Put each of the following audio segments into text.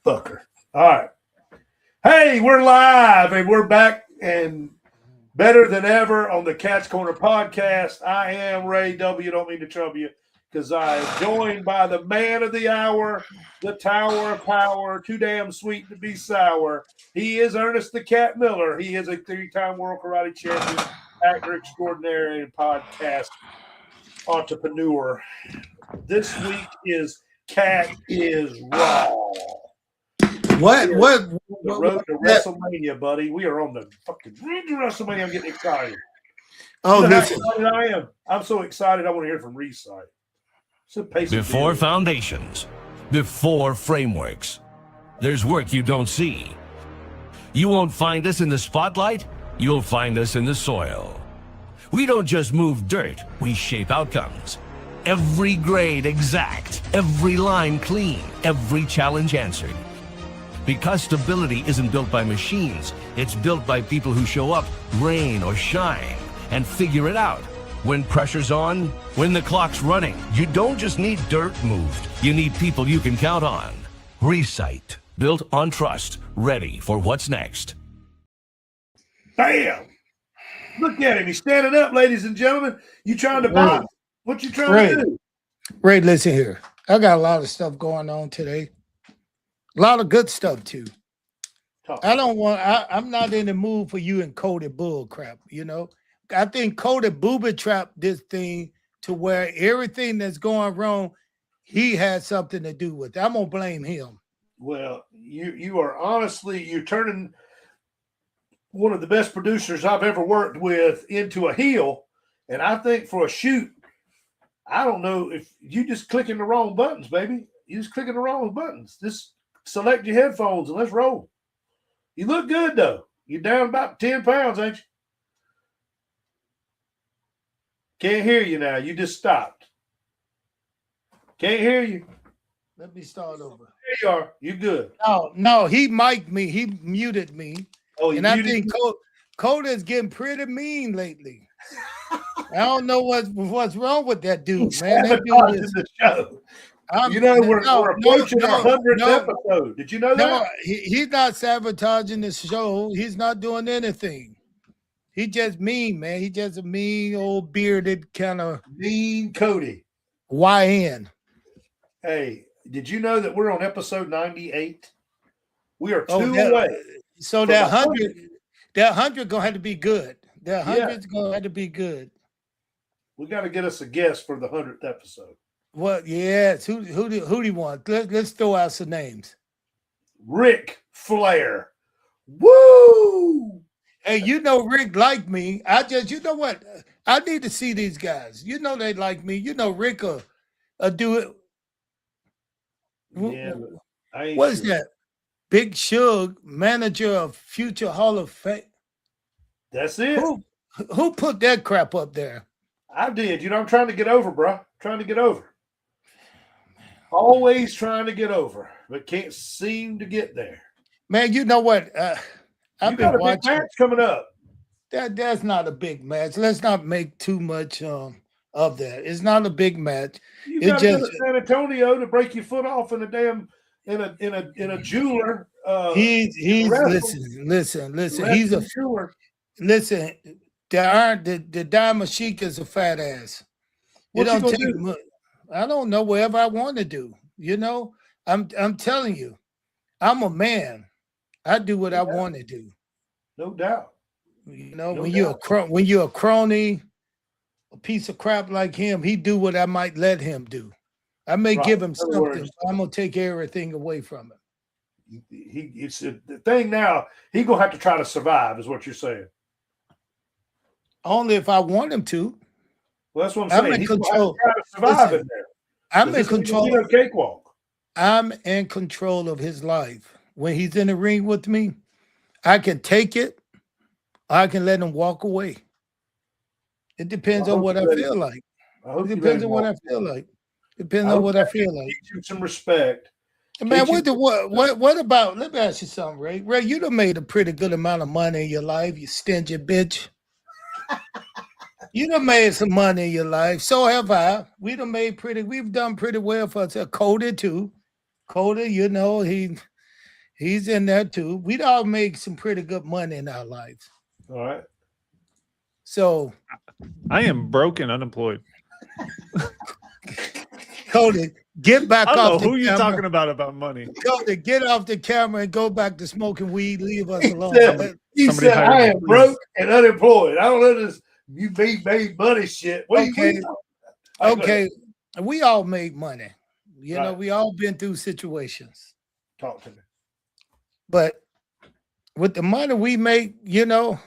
Fucker. All right. Hey, we're live and we're back and better than ever on the Cat's Corner podcast. I am Ray W. Don't mean to trouble you because I am joined by the man of the hour, the tower of power, too damn sweet to be sour. He is Ernest the Cat Miller. He is a three-time world karate champion, actor extraordinary, and podcast entrepreneur. This week is Cat is Raw. What? The road to WrestleMania, buddy. We are on the fucking road to WrestleMania. I'm getting excited. Oh, you know listen. how excited I am. I'm so excited. I want to hear from Recite. Before foundations, before frameworks, there's work you don't see. You won't find us in the spotlight. You'll find us in the soil. We don't just move dirt. We shape outcomes. Every grade exact, every line clean, every challenge answered. Because stability isn't built by machines, it's built by people who show up, rain or shine, and figure it out. When pressure's on, when the clock's running, you don't just need dirt moved. You need people you can count on. Recite, built on trust, ready for what's next. Bam! Look at him. He's standing up, ladies and gentlemen. You trying to box? What you trying to do? Ray, listen here. I got a lot of stuff going on today. A lot of good stuff too. I'm not in the mood for you and Cody bull crap, you know. I think Cody booby trapped this thing to where everything that's going wrong, he had something to do with it. I'm gonna blame him. Well, you are honestly, you're turning one of the best producers I've ever worked with into a heel. And I think for a shoot, I don't know if you just clicking the wrong buttons, baby. You just clicking the wrong buttons. Just select your headphones and let's roll. You look good though. You're down about 10 pounds, ain't you? Can't hear you now. You just stopped. Can't hear you. Let me start over. There you are. You good. No, he mic'd me. He muted me. Oh, and I think Cody's getting pretty mean lately. I don't know what's wrong with that dude, man. That dude is, the show. We're approaching our 100th episode. Did you know that? No, he's not sabotaging the show. He's not doing anything. He just mean, man. He just a mean old bearded kind of mean Cody. YN. Hey, did you know that we're on episode 98? We are two away. So that 100 gonna have to be good. That 100's gonna have to be good. We got to get us a guest for the 100th episode. What? Yes. Who do you want? Let's throw out some names. Ric Flair. Woo! Hey, you know Rick like me. You know what? I need to see these guys. You know they like me. You know Rick will do it. Yeah, what is that? Big Shug, manager of future Hall of Fame. That's it. Who put that crap up there? I did. I'm trying to get over, bro. Trying to get over. Always trying to get over, but can't seem to get there. Man, you know what? I've been watching. Big match coming up. That's not a big match. Let's not make too much of that. It's not a big match. You got to go to San Antonio to break your foot off in a damn in a jeweler. He's listen. He's a jeweler. Listen. The Diamond Sheik is a fat ass. What you don't take much. I don't know whatever I want to do. You know, I'm telling you, I'm a man. I do what I want to do. No doubt. You know, when you're a crony, a piece of crap like him, he do what I might let him do. I may give him something, but I'm gonna take everything away from him. It's the thing now. He's gonna have to try to survive, is what you're saying. Only if I want him to. Well, that's what I'm saying. I'm in control. Try to survive in there. I'm in control. Cakewalk. I'm in control of his life. When he's in the ring with me, I can take it. I can let him walk away. It depends on what I feel like. It depends on what I feel like. Depends on what I feel like. Teach him some respect. Man, what about? Let me ask you something, Ray. Ray, you done made a pretty good amount of money in your life, you stingy bitch. You done made some money in your life. So have I. We've done pretty well for ourselves. Cody too. Cody, you know, He's in there too. We'd all make some pretty good money in our lives. All right. So I am broke and unemployed. Cody, get back I don't off know the who you're camera. talking about money. Cody, get off the camera and go back to smoking weed. Leave us alone. He Somebody said, hire I me, am please. broke and unemployed. I don't know this. You made money shit. What Okay. you talking about? Okay. We all made money. You know, Right. we all been through situations. Talk to me. But with the money we make, you know,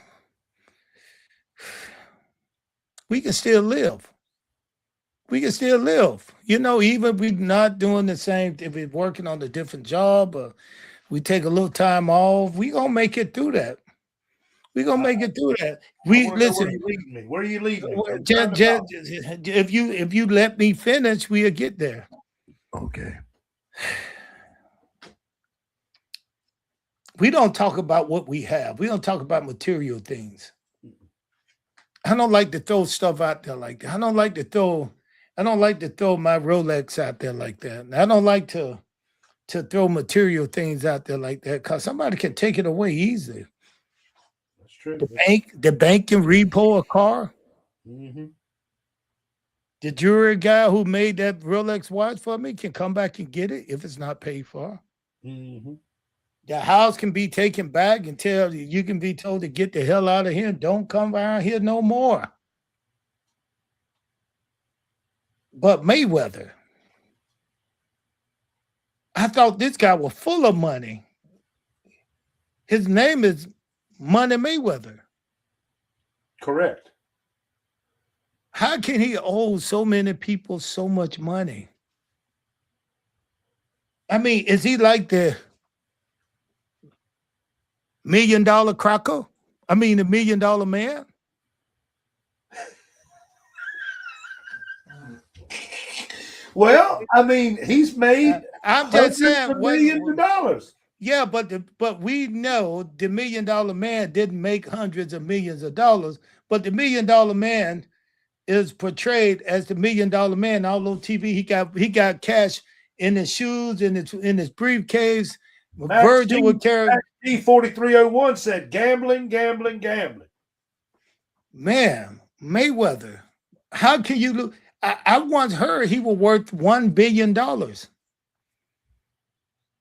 we can still live. We can still live. You know, even if we're not doing the same, if we're working on a different job or we take a little time off, we gonna make it through that. We gonna make it through that. We listen. Where are you leading me? Where are you leading me? If you let me finish, we'll get there. Okay. We don't talk about what we have. We don't talk about material things. I don't like to throw stuff out there like that. I don't like to throw my Rolex out there like that. I don't like to throw material things out there like that because somebody can take it away easily. That's true. The bank can repo a car. Mm-hmm. The jewelry guy who made that Rolex watch for me can come back and get it if it's not paid for. Mm-hmm. The house can be taken back and you can be told to get the hell out of here. Don't come around here no more. But Mayweather, I thought this guy was full of money. His name is Money Mayweather. Correct. How can he owe so many people so much money? I mean, is he like the $1 million cracker? I mean, the $1 million man? Well, I mean, he's made I'm just saying, millions of dollars. Yeah, but we know the $1 million man didn't make hundreds of millions of dollars, but the $1 million man is portrayed as the $1 million man all on TV. He got cash in his shoes, in his briefcase. Virgil would carry. D4301 said gambling, gambling, gambling. Man, Mayweather, how can you look? I once heard he was worth $1 billion.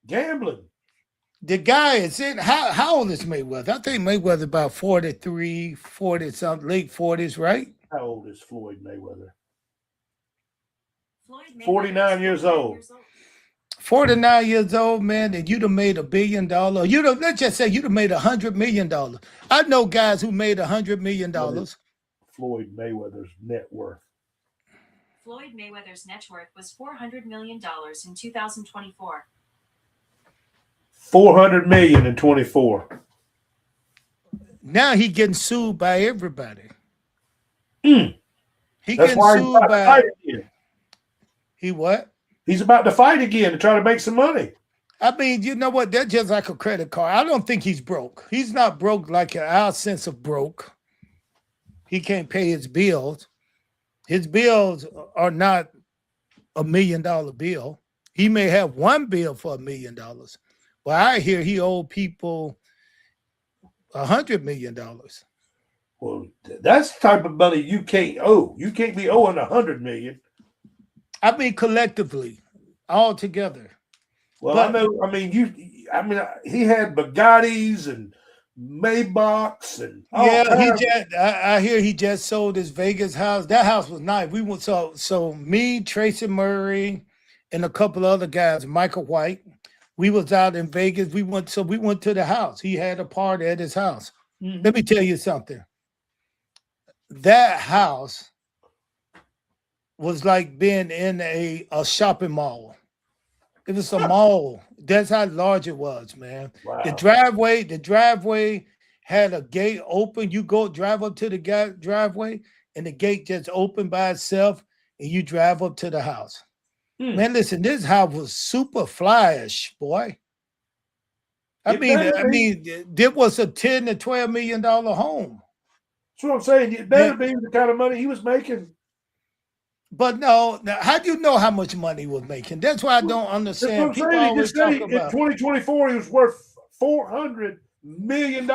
Gambling. The guy is in. How old is Mayweather? I think Mayweather about 43, 40 something, late 40s, right? How old is Floyd Mayweather? 49 years old. 49 years old, man, and you'd have made $1 billion. Let's just say you'd have made $100 million. I know guys who made $100 million. Floyd Mayweather's net worth. Floyd Mayweather's net worth was $400 million in 2024. 400 million in 24. Now he getting sued by everybody. Mm. He That's getting why he's sued about to by fight again. he what? He's about to fight again to try to make some money. I mean, you know what? They're just like a credit card. I don't think he's broke. He's not broke like our sense of broke. He can't pay his bills. His bills are not $1 million bill. He may have one bill for $1 million. But I hear he owed people $100 million. Well, that's the type of money you can't owe. You can't be owing 100 million. I mean, collectively, all together. Well, But- he had Bugattis and Maybachs and all kinds. I hear he just sold his Vegas house. That house was nice. We went so me, Tracy Murray, and a couple other guys, Michael White. We was out in Vegas. We went to the house. He had a party at his house. Mhm. Let me tell you something. That house was like being in a shopping mall. It was a mall. That's how large it was, man. Wow. The driveway had a gate open. You go drive up to the driveway, and the gate just opened by itself, and you drive up to the house. Hmm. Man, listen, this house was super flyish, boy. I It better mean, there was a $10 to $12 million home. That's what I'm saying. It better be the kind of money he was making. But no, now, how do you know how much money he was making? That's why I don't That's what understand. I'm People saying. He always just said talk in about. 2024 he was worth $400 million.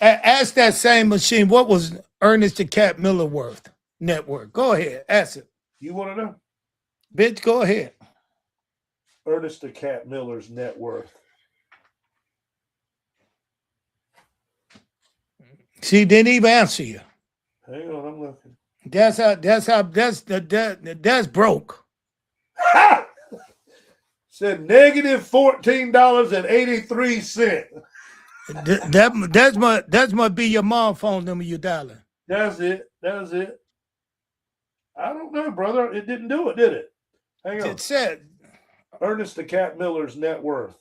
Ask that same machine. What was Ernest the Cat Miller worth? Net worth. Go ahead. Ask it. You want to know? Bitch, go ahead. Ernest the Cat Miller's net worth. She didn't even answer you. Hang on, I'm looking. That's broke. Said negative $14.83. That's might be your mom phone number you dialing. That's it. I don't know, brother. It didn't do it, did it? Hang on. It said Ernest the Cat Miller's net worth.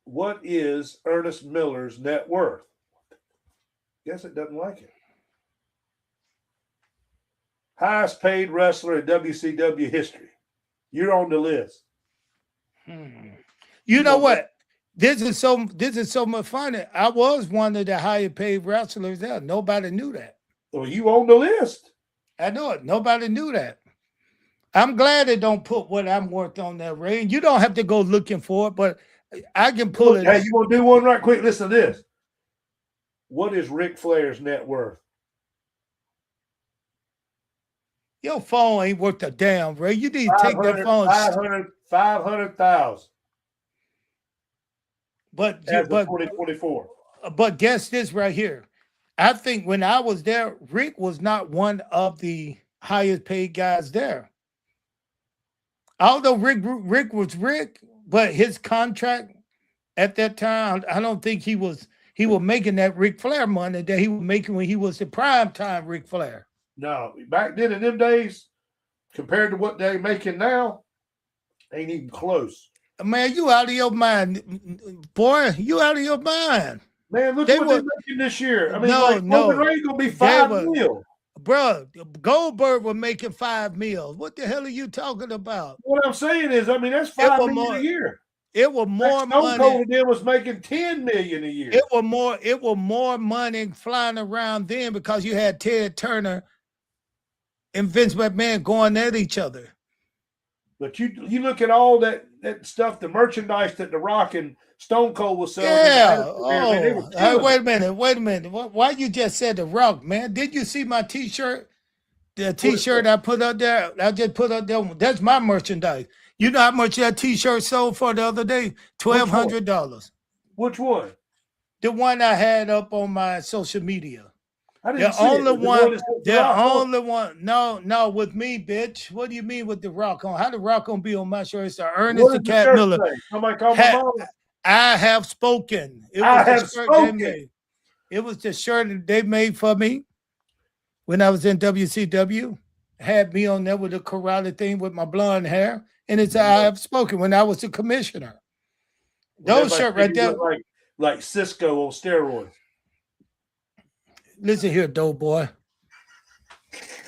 What is Ernest Miller's net worth? Guess it doesn't like it. Highest paid wrestler in WCW history. You're on the list. You know what? This is so much funny. I was one of the higher paid wrestlers there. Nobody knew that. Well, you on the list. I know it. Nobody knew that. I'm glad they don't put what I'm worth on that, Ray. You don't have to go looking for it, but I can pull it. Hey, you want to do one right quick? Listen to this. What is Ric Flair's net worth? Your phone ain't worth a damn, Ray. You need to take that phone. 500,000. But As of 2024. But guess this right here. I think when I was there, Rick was not one of the highest paid guys there. Although Rick was Rick, but his contract at that time, I don't think he was making that Ric Flair money that he was making when he was the prime time Ric Flair. No, back then in them days, compared to what they're making now, ain't even close. Man, you out of your mind, boy. You out of your mind. Man, look what they're making this year. I mean, Roman Reigns gonna be $5 million. Bro, Goldberg was making $5 million. What the hell are you talking about? What I'm saying is, I mean, that's $5 million a year. It was more money. Stone Cold then was making $10 million a year. It was more money flying around then because you had Ted Turner and Vince McMahon going at each other. But you look at all that stuff, the merchandise that The Rock and Stone Cold was selling. Yeah. Man, wait a minute. Why you just said The Rock, man? Did you see my T-shirt? The T-shirt I put up there, I just put up there. That's my merchandise. You know how much that T-shirt sold for the other day? $1,200. Which one? The one I had up on my social media. I didn't see it. The only one. No, with me, bitch. What do you mean with The Rock on? How The Rock gonna be on my shirt? It's Ernest the Cat Miller. Somebody call my mom. I have spoken. I have spoken. It was the shirt that they made for me when I was in WCW. Had me on there with a karate thing with my blonde hair. And it's I have spoken when I was the commissioner. Those shirt right there. Like Cisco on steroids. Listen here, Doughboy.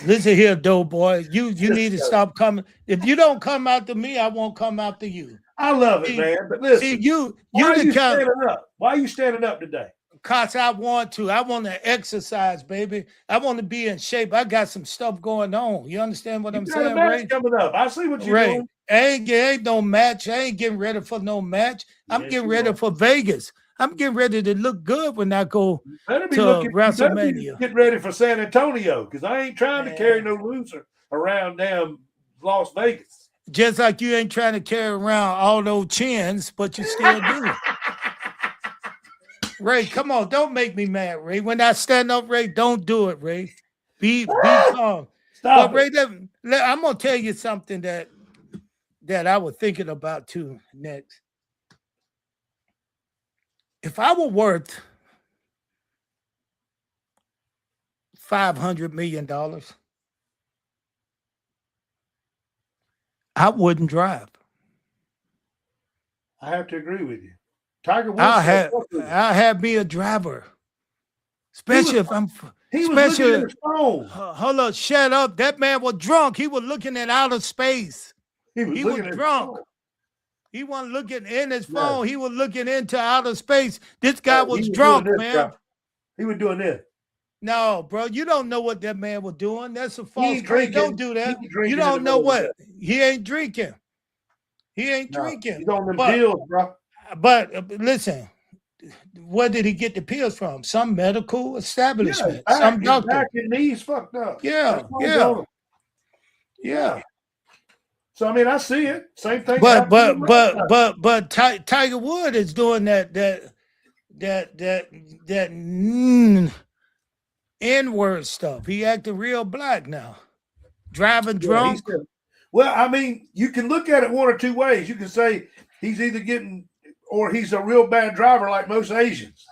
Listen here, Doughboy. You need to stop coming. If you don't come after me, I won't come after you. I love it, man. But listen, why are you standing up? Why are you standing up today? Because I want to. I want to exercise, baby. I want to be in shape. I got some stuff going on. You understand what I'm saying, Ray? Coming up. I see what you're doing. Ain't no match. I ain't getting ready for no match. I'm getting ready for Vegas. I'm getting ready to look good when I go to WrestleMania. Get ready for San Antonio because I ain't trying to carry no loser around damn Las Vegas. Just like you ain't trying to carry around all those chins, but you still do. Ray, come on. Don't make me mad, Ray. When I stand up, Ray, don't do it, Ray. Be calm. Stop Ray, I'm going to tell you something that I was thinking about too next. If I were worth $500 million, I wouldn't drive. I have to agree with you. Tiger Woods. I have me a driver, especially if I'm. He was looking at his phone. Hold up, shut up. That man was drunk. He was looking at outer space. He was drunk. He wasn't looking in his phone. No. He was looking into outer space. This guy was drunk, man. He was doing this. No, bro, you don't know what that man was doing. That's a He false ain't claim. drinking. Don't do He that. ain't drinking You in the don't know middle of what he ain't drinking. He ain't No, drinking. he's on them But pills, bro. listen, where did he get the pills from? Some medical Yeah, establishment, some his doctor. back and knees fucked up. Yeah, That's why he's yeah, on 'em. yeah. So I mean, I see it. Same thing. But happened to him last time. Tiger Wood is doing that N-word stuff. He acting real black now. Driving Yeah, he drunk. said. Well, I mean, you can look at it one or two ways. You can say he's either getting, or he's a real bad driver, like most Asians.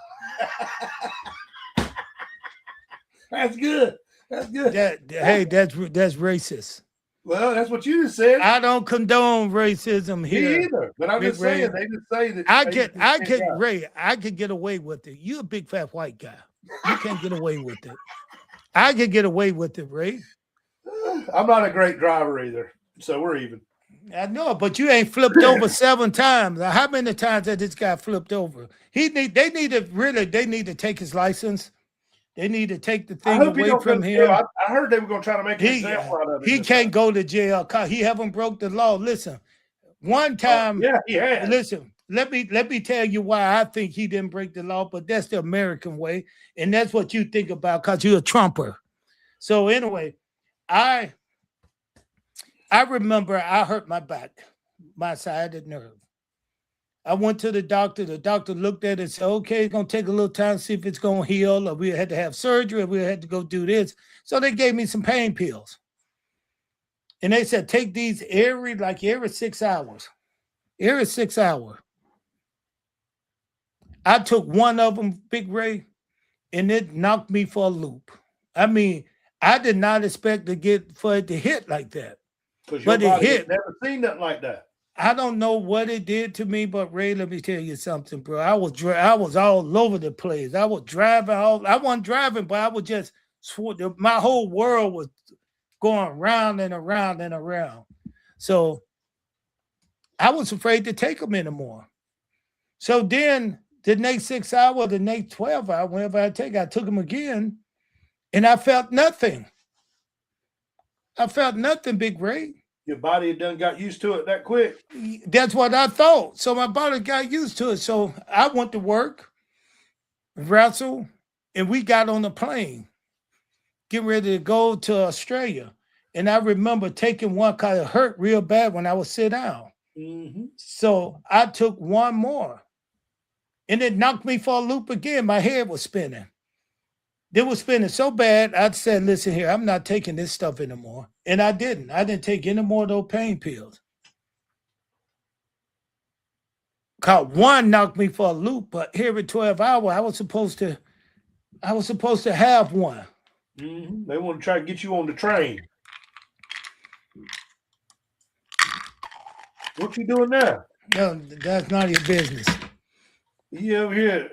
That's good. That's good. Hey, that's racist. Well, that's what you just said. I don't condone racism Me here. either. But I'm Big just saying, Ray. they just say that. I could get away with it. You a big fat white guy. You can't get away with it. I could get away with it, Ray. I'm not a great driver either, so we're even. I know, but you ain't flipped over 7 times. How many times has this guy flipped over? They need to take his license. They need to take the thing away from him. I heard they were going to try to make an example out of it. He can't go to jail. He haven't broke the law. Listen, one time. Yeah, he has. Listen, let me tell you why I think he didn't break the law, but that's the American way, and that's what you think about because you're a Trumper. So anyway, I remember I hurt my back, my sciatic nerve. I went to the doctor. The doctor looked at it and said, okay, it's going to take a little time to see if it's going to heal, or we had to have surgery, or we had to go do this. So they gave me some pain pills. And they said, take these every 6 hours. Every 6 hours. I took one of them, Big Ray, and it knocked me for a loop. I mean, I did not expect for it to hit like that. But it hit. Never seen nothing like that. I don't know what it did to me, but Ray, let me tell you something, bro. I was all over the place. I was driving. I wasn't driving, but I was just my whole world was going round and around and around. So I was afraid to take them anymore. So then the next 6 hours, the next 12 hours, whenever I took them again, and I felt nothing. I felt nothing, Big Ray. Your body had done got used to it that quick. That's what I thought. So my body got used to it. So I went to work, wrestle, and we got on the plane, getting ready to go to Australia. And I remember taking one because it hurt real bad when I would sit down. Mm-hmm. So I took one more. And it knocked me for a loop again. My head was spinning. They were spinning so bad, I said, listen here, I'm not taking this stuff anymore. And I didn't. I didn't take any more of those pain pills. Because one knocked me for a loop, but every 12 hours, I was supposed to have one. Mm-hmm. They want to try to get you on the train. What you doing now? No, that's none of your business. You over here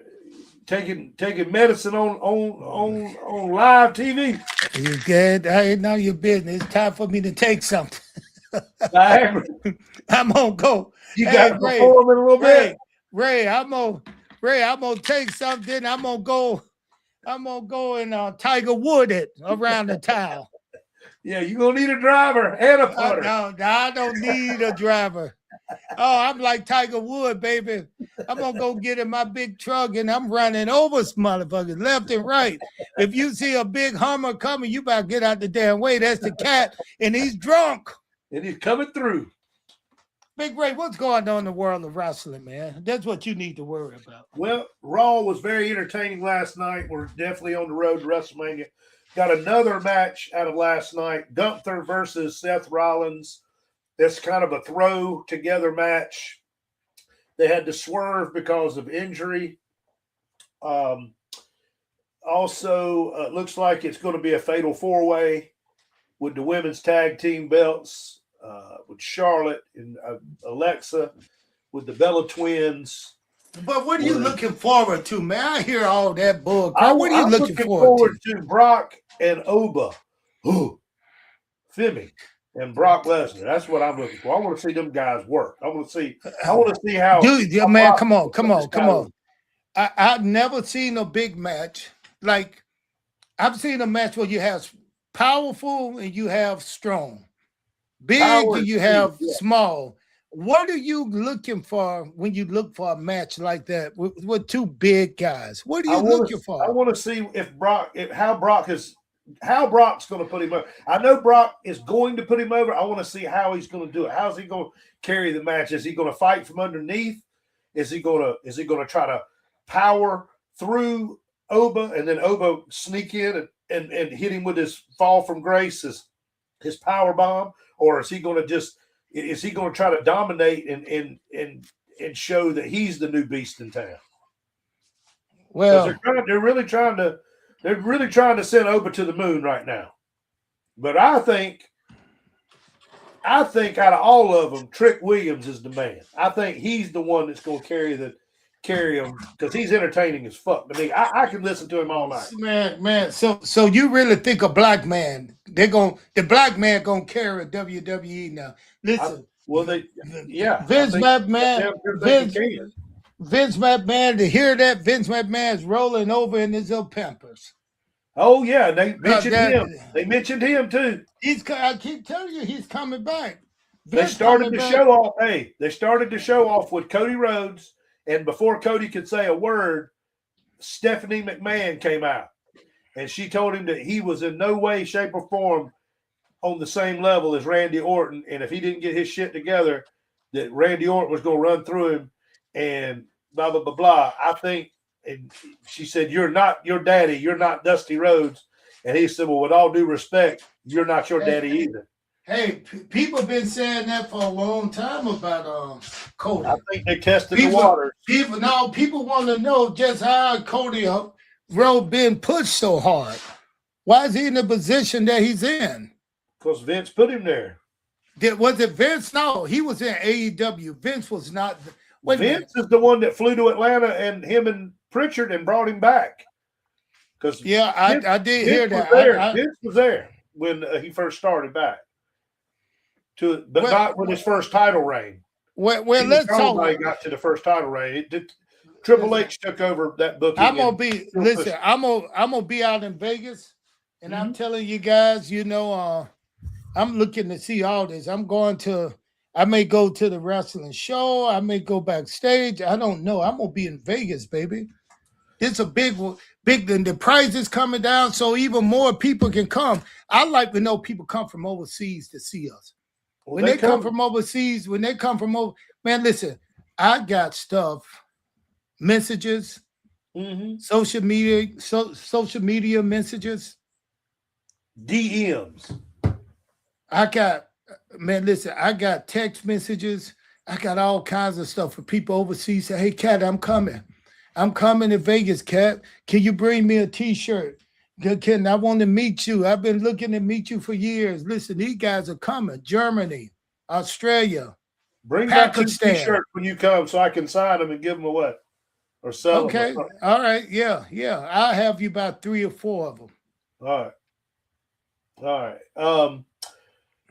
taking medicine on live TV? You good? I ain't none of your business. It's time for me to take something. I'm gonna go. You got to perform in a little bit. Ray, I'm gonna take something. I'm gonna go and Tiger Wood it around the town. Yeah, you're gonna need a driver and a putter. No, I don't need a driver. Oh, I'm like Tiger Wood, baby. I'm gonna go get in my big truck and I'm running over motherfuckers left and right. If you see a big Hummer coming, you better get out the damn way. That's the cat, and he's drunk. And he's coming through. Big Ray, what's going on in the world of wrestling, man? That's what you need to worry about. Well, Raw was very entertaining last night. We're definitely on the road to WrestleMania. Got another match out of last night. Gunther versus Seth Rollins. That's kind of a throw together match. They had to swerve because of injury. Also, looks like it's going to be a fatal 4-way with the women's tag team belts, with Charlotte and Alexa, with the Bella Twins. But what are you looking forward to, man? I hear all that bull. What are you looking forward to? Brock and Oba. Femi. And Brock Lesnar. That's what I'm looking for. I want to see them guys work. I want to see how. Dude, man, come on. I've never seen a big match. Like, I've seen a match where you have powerful and you have strong, big Power and you and have speed, yeah. small. What are you looking for when you look for a match like that with two big guys? What are you looking I for? want to see how Brock's going to put him over. I know Brock is going to put him over. I want to see how he's going to do it. How's he going to carry the match? Is he going to fight from underneath? Is he going to try to power through Oba and then Oba sneak in and hit him with his fall from grace, his power bomb, or is he going to try to dominate and show that he's the new beast in town? Well, They're really trying to send Oba to the moon right now. But I think out of all of them, Trick Williams is the man. I think he's the one that's going to carry him because he's entertaining as fuck to me. I can listen to him all night. man. So you really think a black man? The black man gonna carry WWE now? Listen, Vince McMahon, to hear that, Vince McMahon's rolling over in his little Pampers. Oh yeah, they mentioned him. They mentioned him too. I keep telling you, he's coming back. They started the show off. Hey, they started the show off with Cody Rhodes, and before Cody could say a word, Stephanie McMahon came out, and she told him that he was in no way, shape, or form on the same level as Randy Orton, and if he didn't get his shit together, that Randy Orton was going to run through him, and blah blah blah blah. I think, and she said, "You're not your daddy. You're not Dusty Rhodes," and he said, "Well, with all due respect, you're not your daddy either." Hey, people have been saying that for a long time about Cody. I think they tested the water. People want to know just how Cody Rhodes been pushed so hard. Why is he in the position that he's in? Because Vince put him there. Was it Vince? No, he was in AEW. Vince was not. Vince is the one that flew to Atlanta and him and Pritchard and brought him back. Because I did hear that. Vince was there when he first started back. Not with his first title reign. Well, let's talk. Nobody got to the first title reign. Triple H took over that booking. I'm gonna be out in Vegas, and I'm telling you guys, I'm looking to see all this. I may go to the wrestling show. I may go backstage. I don't know. I'm gonna be in Vegas, baby. It's a big, and the price is coming down, so even more people can come. I like to know people come from overseas to see us. When they come from overseas, man, listen, I got stuff, messages, social media messages, DMs. I got text messages. I got all kinds of stuff for people overseas. Say, hey, Cat, I'm coming. I'm coming to Vegas, Cat. Can you bring me a T-shirt? I want to meet you. I've been looking to meet you for years. Listen, these guys are coming. Germany, Australia, Bring Pakistan. back 2 T-shirts when you come so I can sign them and give them away. Or sell them. Okay. All right. Yeah. I'll have you about 3 or 4 of them. All right.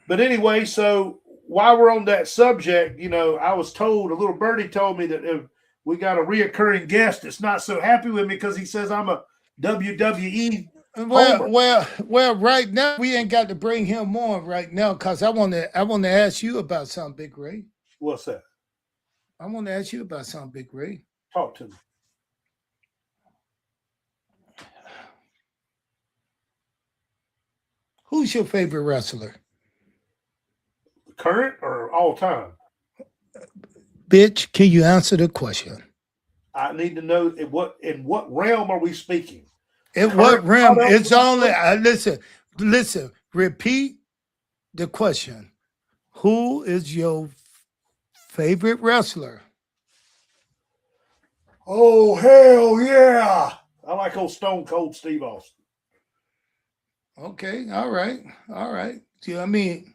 But anyway, so while we're on that subject, I was told, a little birdie told me that if we got a reoccurring guest that's not so happy with me because he says I'm a WWE. Well, right now we ain't got to bring him on right now because I want to ask you about something, Big Ray. What's that? I want to ask you about something, Big Ray. Talk to me. Who's your favorite wrestler? Current or all time? Bitch, can you answer the question? I need to know in what realm are we speaking? In what realm? It's only listen, repeat the question. Who is your favorite wrestler? Oh, hell yeah. I like old Stone Cold Steve Austin. Okay, all right. See, I mean,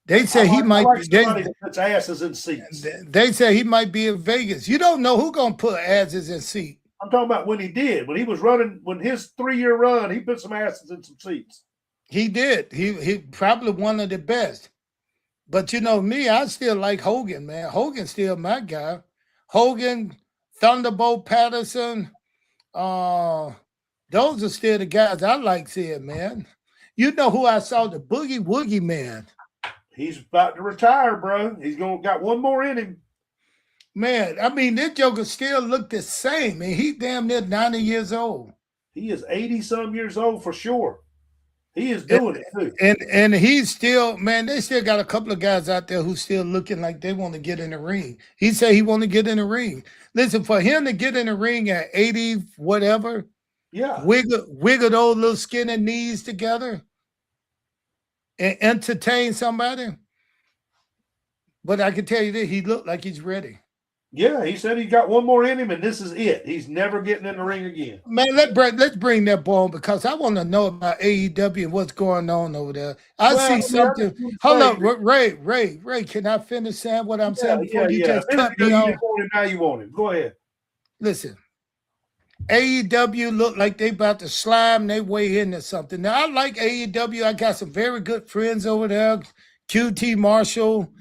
they say he might be. Somebody that puts asses in seats. They say he might be in Vegas. You don't know who gonna put asses in seats. I'm talking about when he did. When he was running, when his 3-year run, he put some asses in some seats. He did. He probably one of the best. But me, I still like Hogan, man. Hogan's still my guy. Hogan, Thunderbolt Patterson, Those are still the guys I like seeing, man. You know who I saw? The Boogie Woogie Man. He's about to retire, bro. He's got one more in him. Man, I mean, this Joker still look the same, and he damn near 90 years old. He is 80-some years old for sure. He is doing it too. And he's still, man, they still got a couple of guys out there who still looking like they want to get in the ring. He said he want to get in the ring. Listen, for him to get in the ring at 80, whatever, yeah, wiggle those little skinny knees together and entertain somebody. But I can tell you this, he looked like he's ready. Yeah, he said he got one more in him, and this is it. He's never getting in the ring again. Man, let's bring that boy on because I want to know about AEW and what's going on over there. I see something. Hold up, Ray, can I finish saying what I'm saying before you just cut me off? Now you want him. Go ahead. Listen, AEW look like they about to slime their way into something. Now, I like AEW. I got some very good friends over there. QT Marshall,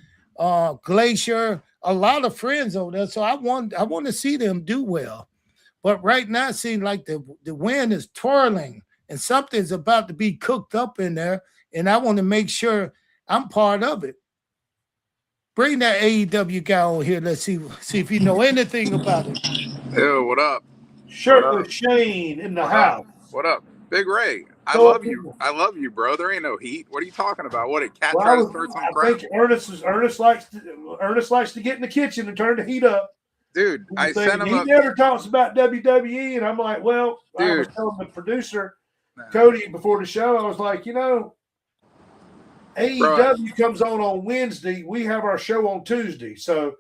Glacier, a lot of friends over there. So I want to see them do well. But right now it seems like the wind is twirling and something's about to be cooked up in there. And I want to make sure I'm part of it. Bring that AEW guy on here. Let's see if you know anything about it. Yo, what up? Shirtless Shane in the house. What up? Big Ray. I love you. I love you, bro. There ain't no heat. What are you talking about? What, a cat try to start some crap? I think Ernest likes to get in the kitchen and turn the heat up. Dude, I sent him. He never talks about WWE, and I'm like, well, dude. I was telling the producer, Cody, before the show, I was like, AEW comes on Wednesday. We have our show on Tuesday. So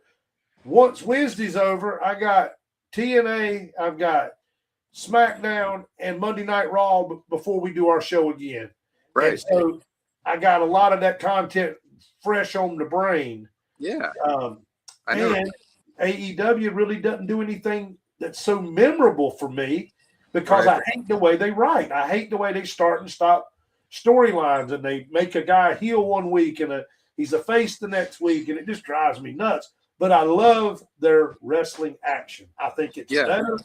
once Wednesday's over, I got TNA, I've got SmackDown and Monday Night Raw before we do our show again. Right. And so I got a lot of that content fresh on the brain. Yeah. I know. And AEW really doesn't do anything that's so memorable for me because I hate the way they write. I hate the way they start and stop storylines, and they make a guy heel one week and he's a face the next week, and it just drives me nuts. But I love their wrestling action. I think it's better.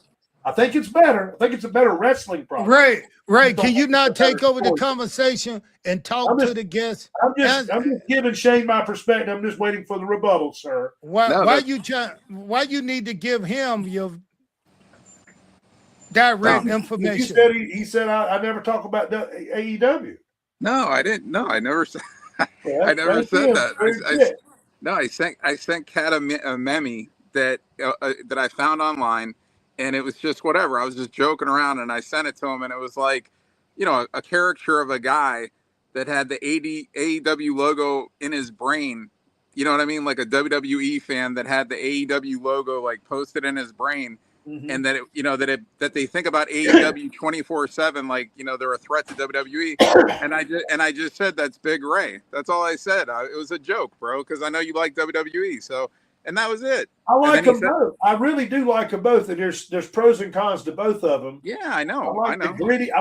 I think it's better. I think it's a better wrestling product. Right. Can you not take over the conversation and talk to the guests? I'm just giving Shane my perspective. I'm just waiting for the rebuttal, sir. Why you need to give him your direct information? He said I never talk about AEW. No, I didn't. No, I never said. I never said that. I sent Kat a meme that I found online. And it was just whatever. I was just joking around, and I sent it to him, and it was like, a caricature of a guy that had the AEW logo in his brain. You know what I mean? Like a WWE fan that had the AEW logo like posted in his brain, and that that they think about AEW 24/7, like they're a threat to WWE. and I just said that's Big Ray. That's all I said. It was a joke, bro, because I know you like WWE. So. And that was it. I like them both. I really do like them both, and there's pros and cons to both of them. Yeah, I know. I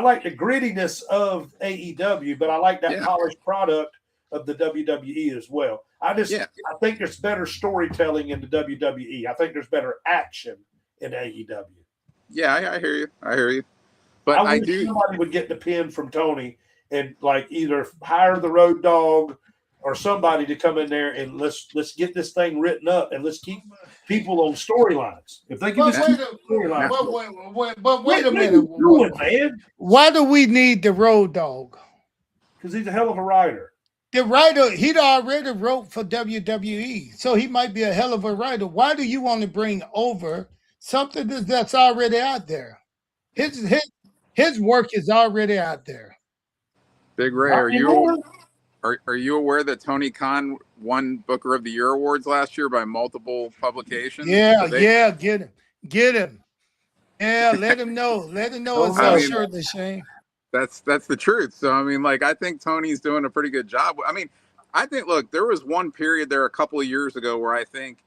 like the grittiness of AEW, but I like that polished product of the WWE as well. I think there's better storytelling in the WWE. I think there's better action in AEW. Yeah, I hear you. But I wish somebody would get the pin from Tony and like either hire the Road Dogg or somebody to come in there and let's get this thing written up and let's keep people on storylines. If they can wait a minute, man. Why do we need the Road Dogg? Because he's a hell of a writer. The writer, he'd already wrote for WWE, so he might be a hell of a writer. Why do you want to bring over something that's already out there? His work is already out there. Big Ray, Are you aware that Tony Khan won Booker of the Year awards last year by multiple publications? Yeah, get him. Yeah, let him know. Let him know it's our shirt, Shane. That's the truth. So I think Tony's doing a pretty good job. I think there was one period there a couple of years ago where I think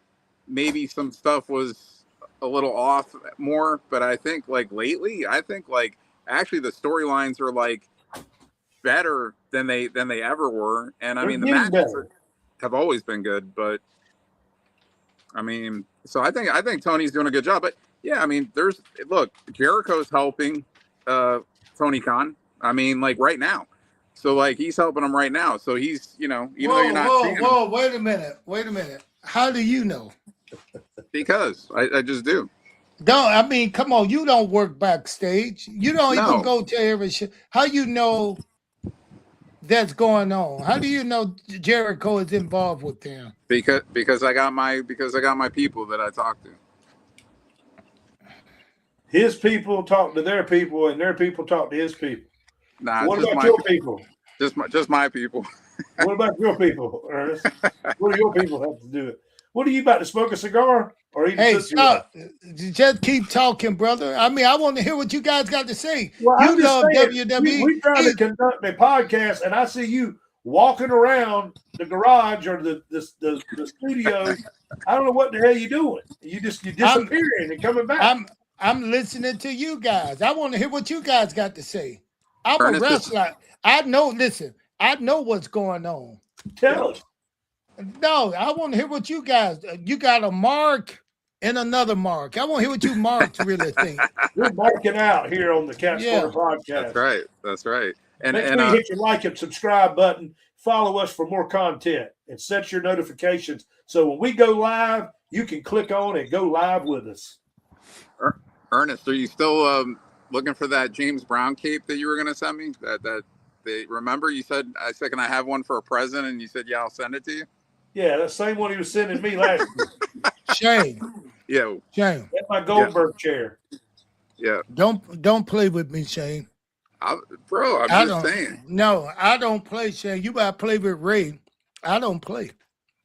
maybe some stuff was a little off more, but I think lately, I think actually the storylines are better than they ever were, and the matches have always been good. But so I think Tony's doing a good job. But yeah, Jericho's helping. Tony Khan. I mean, like right now. So like he's helping him right now. So he's, you know, even though you're not seeing him, wait a minute. How do you know? because I just do. Don't I mean, come on, you don't work backstage. You don't No. even go to every show. How you know that's going on? How do you know Jericho is involved with them? Because I got my people that I talk to. His people talk to their people, and their people talk to his people. Nah, what about your people? Just my people. What about your people, Ernest? What do your people have to do? What are you about to smoke a cigar? Or hey, stop. Just keep talking, brother. I mean, I want to hear what you guys got to say. Well, you love WWE. We trying to conduct a podcast, and I see you walking around the garage or the studio. I don't know what the hell you're doing. You're disappearing and coming back. I'm listening to you guys. I want to hear what you guys got to say. I'm Ernest a wrestler. I know. Listen, I know what's going on. Tell us. No, I want to hear what you guys. You got a mark and another mark. I want to hear what you marks really think. We're marking out here on the Cat's Corner podcast. That's right. And make sure you hit your like and subscribe button. Follow us for more content and set your notifications so when we go live, you can click on and go live with us. Ernest, are you still looking for that James Brown cape that you were going to send me? Remember you said, I said, can I have one for a present? And you said, yeah, I'll send it to you. Yeah, that same one he was sending me last year. Shane. Yeah. Shane. That's my Goldberg chair. Yeah. Don't play with me, Shane. I'm just saying. No, I don't play, Shane. You gotta play with Ray. I don't play.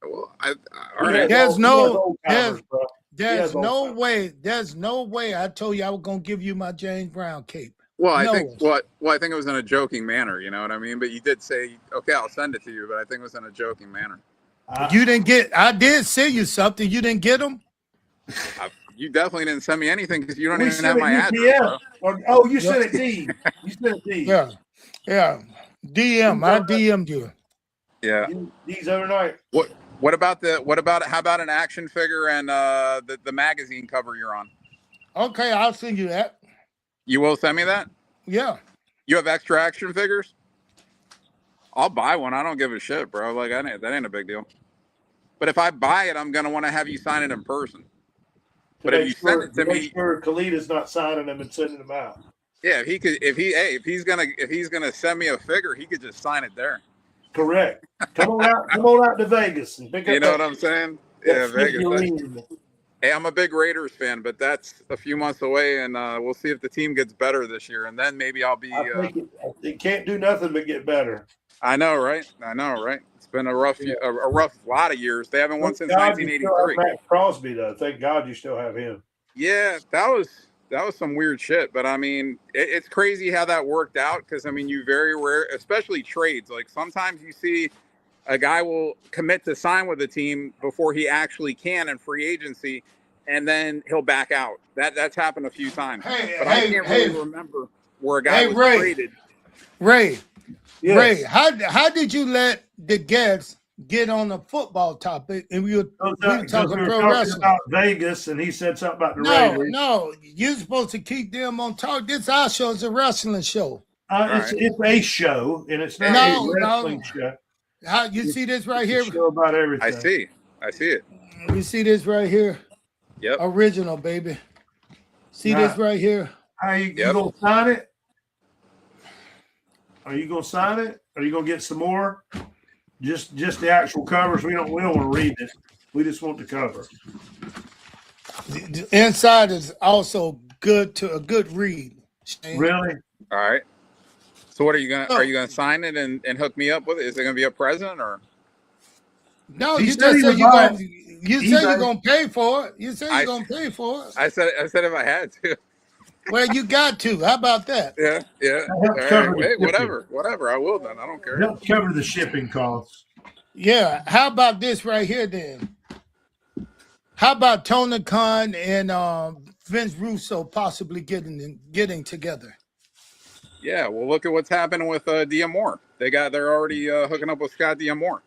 Well, there's no way. I told you I was gonna give you my James Brown cape. Well, I think it was in a joking manner, you know what I mean? But you did say, okay, I'll send it to you, but I think it was in a joking manner. You didn't get. I did send you something. You didn't get them. You definitely didn't send me anything because you don't even have my address. You sent it D. You sent it D. Yeah. DM. I DM'd you. Yeah. These other night. How about an action figure and the magazine cover you're on? Okay, I'll send you that. You will send me that? Yeah. You have extra action figures? I'll buy one. I don't give a shit, bro. Like that ain't a big deal. But if I buy it, I'm gonna want to have you sign it in person. But if you send it to me, make sure Khalid is not signing them and sending them out. Yeah, if he's gonna send me a figure, he could just sign it there. Correct. Come on out to Vegas and pick up. You know what I'm saying? Yeah, Vegas. Hey, I'm a big Raiders fan, but that's a few months away, and we'll see if the team gets better this year, and then maybe I'll be. It can't do nothing but get better. I know, right? It's been a rough lot of years. They haven't won since 1983. Matt Crosby, though. Thank God you still have him. Yeah, that was some weird shit. But I mean, it's crazy how that worked out because I mean, you very rare, especially trades. Like sometimes you see a guy will commit to sign with a team before he actually can in free agency, and then he'll back out. That's happened a few times. I can't really remember where a guy was traded. Ray. Yes. Ray, how did you let the guests get on the football topic and we were talking pro wrestling about Vegas and he said something about the Raiders? No, you're supposed to keep them on talk. This our show is a wrestling show. It's a show and it's not a wrestling show. How you see this right here? Show about everything. I see it. You see this right here? Yep. Original, baby. See this right here? How you gonna sign it? Are you gonna sign it? Are you gonna get some more? Just the actual covers. We don't want to read it. We just want the cover. The inside is also good to a good read. Shane. Really? All right. So what are you gonna sign it and hook me up with it? Is it gonna be a present or? No, you said you're gonna pay for it. You said you're gonna pay for it. I said if I had to. Well, you got to. How about that? Yeah. Right. Whatever. I will then. I don't care. Help cover the shipping costs. Yeah. How about this right here then? How about Tony Khan and Vince Russo possibly getting together? Yeah. Well, look at what's happening with D'Amore. They're already hooking up with Scott D'Amore.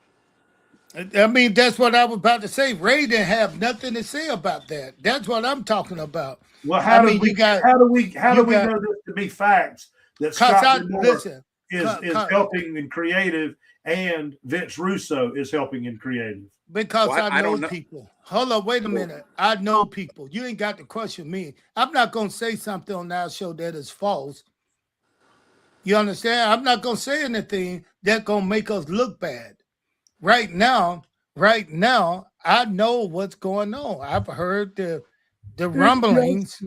I mean, that's what I was about to say. Ray didn't have nothing to say about that. That's what I'm talking about. Well, how do we know this to be facts that Scott is helping in creative and Vince Russo is helping in creative? Because I know people. Hold on, wait a minute. I know people. You ain't got to question me. I'm not going to say something on our show that is false. You understand? I'm not going to say anything that's going to make us look bad. Right now, I know what's going on. I've heard the rumblings.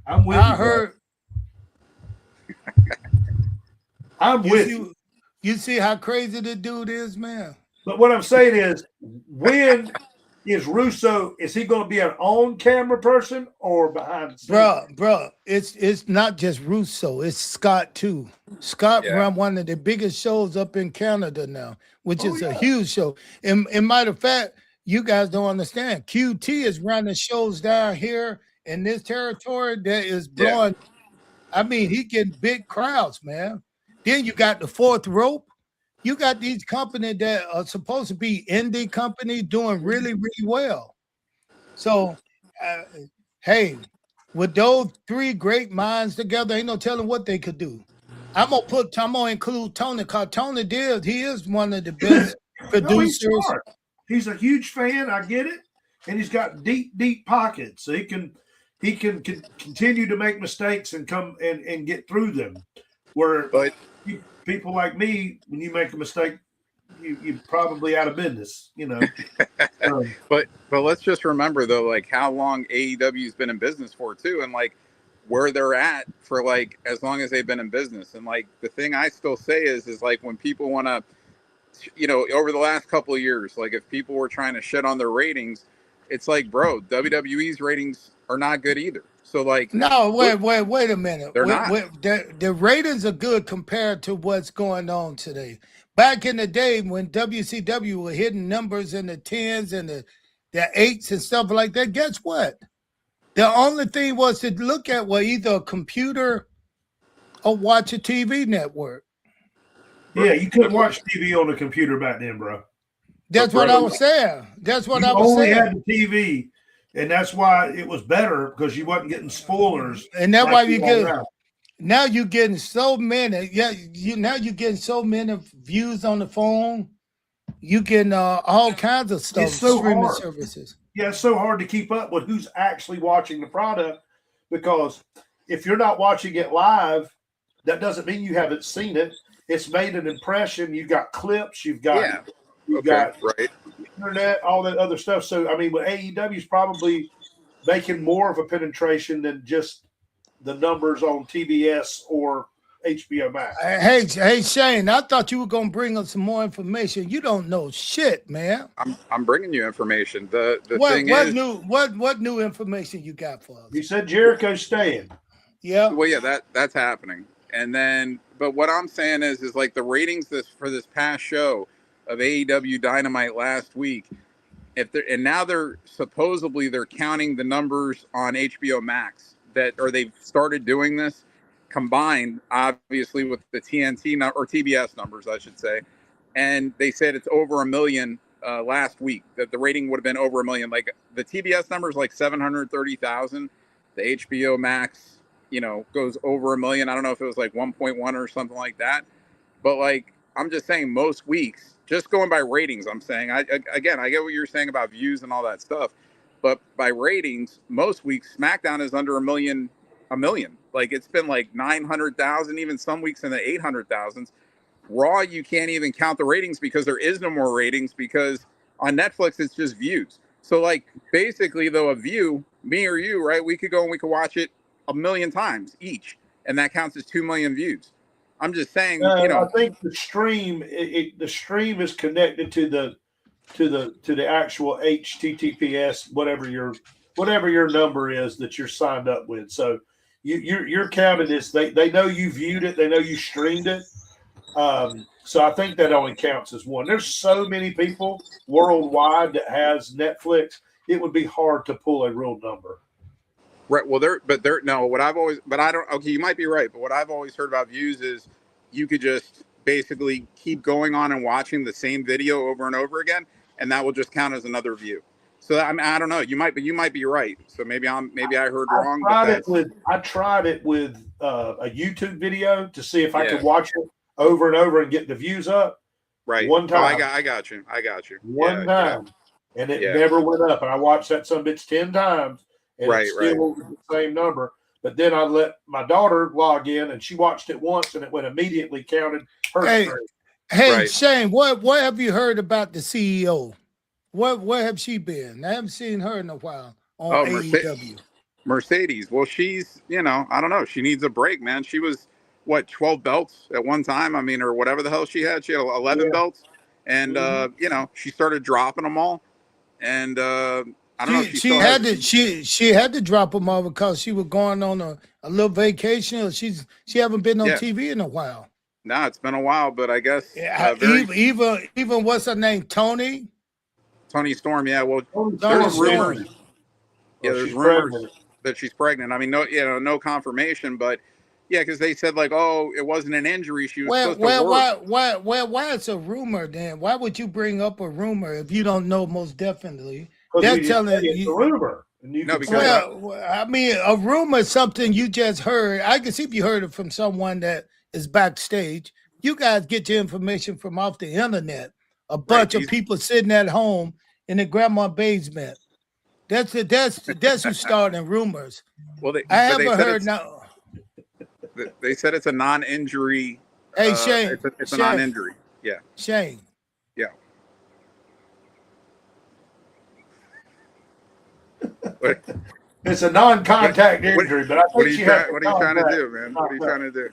I'm with you. I'm with you. You see how crazy the dude is, man? But what I'm saying is, when is Russo, is he going to be an on-camera person or behind the scenes? Bro, it's not just Russo, it's Scott too. Scott run one of the biggest shows up in Canada now, which is a huge show. And matter of fact, you guys don't understand. QT is running shows down here in this territory that is blowing. I mean, he getting big crowds, man. Then you got the Fourth Rope. You got these companies that are supposed to be indie companies doing really, really well. So, hey, with those three great minds together, ain't no telling what they could do. I'm gonna include Tony, because Tony he is one of the best producers. He's a huge fan. I get it, and he's got deep pockets, so he can continue to make mistakes and come and get through them. People like me, when you make a mistake, you're probably out of business, you know. But let's just remember though, like how long AEW's been in business for too, and like where they're at for like as long as they've been in business. And like the thing I still say is like when people want to, you know, over the last couple of years, like if people were trying to shit on their ratings, it's like, bro, WWE's ratings are not good either. So like, no, wait a minute. They're not. The ratings are good compared to what's going on today. Back in the day when WCW were hitting numbers in the 10s and the 8s and stuff like that, guess what? The only thing was to look at was either a computer or watch a TV network. Yeah, you couldn't watch TV on a computer back then, bro. That's what I was saying. That's what I was saying. You only had the TV. And that's why it was better, because you wasn't getting spoilers. And that's why you get now you're getting so many. Now you're getting so many views on the phone. You getting all kinds of stuff. It's so streaming hard. Services. Yeah, it's so hard to keep up with who's actually watching the product, because if you're not watching it live, that doesn't mean you haven't seen it. It's made an impression. You've got clips. You've got internet, all that other stuff. So, I mean, AEW is probably making more of a penetration than just the numbers on TBS or HBO Max. Hey, Shane, I thought you were going to bring us some more information. You don't know shit, man. I'm bringing you information. The thing is, what new information you got for us? You said Jericho's staying. Yeah. Well, yeah, that's happening. And then, but what I'm saying is like the ratings for this past show of AEW Dynamite last week, now they're supposedly counting the numbers on HBO Max they've started doing this combined, obviously, with the TNT or TBS numbers, I should say. And they said it's over 1 million last week, that the rating would have been over 1 million. Like the TBS numbers, like 730,000. The HBO Max, goes over 1 million. I don't know if it was like 1.1 or something like that. But like, I'm just saying most weeks, just going by ratings, I'm saying, I get what you're saying about views and all that stuff. But by ratings, most weeks, SmackDown is under 1 million. Like it's been like 900,000, even some weeks in the 800,000s. Raw, you can't even count the ratings because there is no more ratings, because on Netflix, it's just views. So like basically though, a view, me or you, right? We could go and we could watch it 1 million times each. And that counts as 2 million views. I'm just saying, I think the stream, the stream is connected to the actual HTTPS, whatever your number is that you're signed up with. So you're counted as they know you viewed it, they know you streamed it. So I think that only counts as one. There's so many people worldwide that has Netflix, it would be hard to pull a real number. Right. Well, you might be right. But what I've always heard about views is you could just basically keep going on and watching the same video over and over again, and that will just count as another view. So I mean, I don't know. You might be right. So maybe I heard wrong. I tried it with a YouTube video to see if I could watch it over and over and get the views up. Right. One time. Oh, I got you. One time. And it never went up. And I watched that sumbitch 10 times, and it still was the same number. But then I let my daughter log in, and she watched it once, and it went immediately counted her screen. Hey, Shane, what have you heard about the CEO? Where have she been? I haven't seen her in a while on AEW. Mercedes. Well, she's, I don't know. She needs a break, man. She was, 12 belts at one time? I mean, or whatever the hell she had. She had 11 belts. And, she started dropping them all. And I don't know. She had to drop them all because she was going on a little vacation. Or she haven't been on TV in a while. No, it's been a while, but I guess even what's her name, Tony Storm. Yeah, well, there's rumors. Yeah, there's rumors that she's pregnant. I mean, no confirmation, but yeah, because they said like, oh, it wasn't an injury. She was supposed to work. Why it's a rumor then? Why would you bring up a rumor if you don't know most definitely? That's telling you a rumor. I mean, a rumor is something you just heard. I can see if you heard it from someone that is backstage. You guys get your information from off the internet. A bunch of people sitting at home in the grandma basement. That's who's starting rumors. Well, I haven't heard now. They said it's a non-injury. Hey, Shane. It's a non-injury. Yeah. Shane. Yeah. It's a non-contact injury, but I think what are you trying to do, man? What are you trying to do?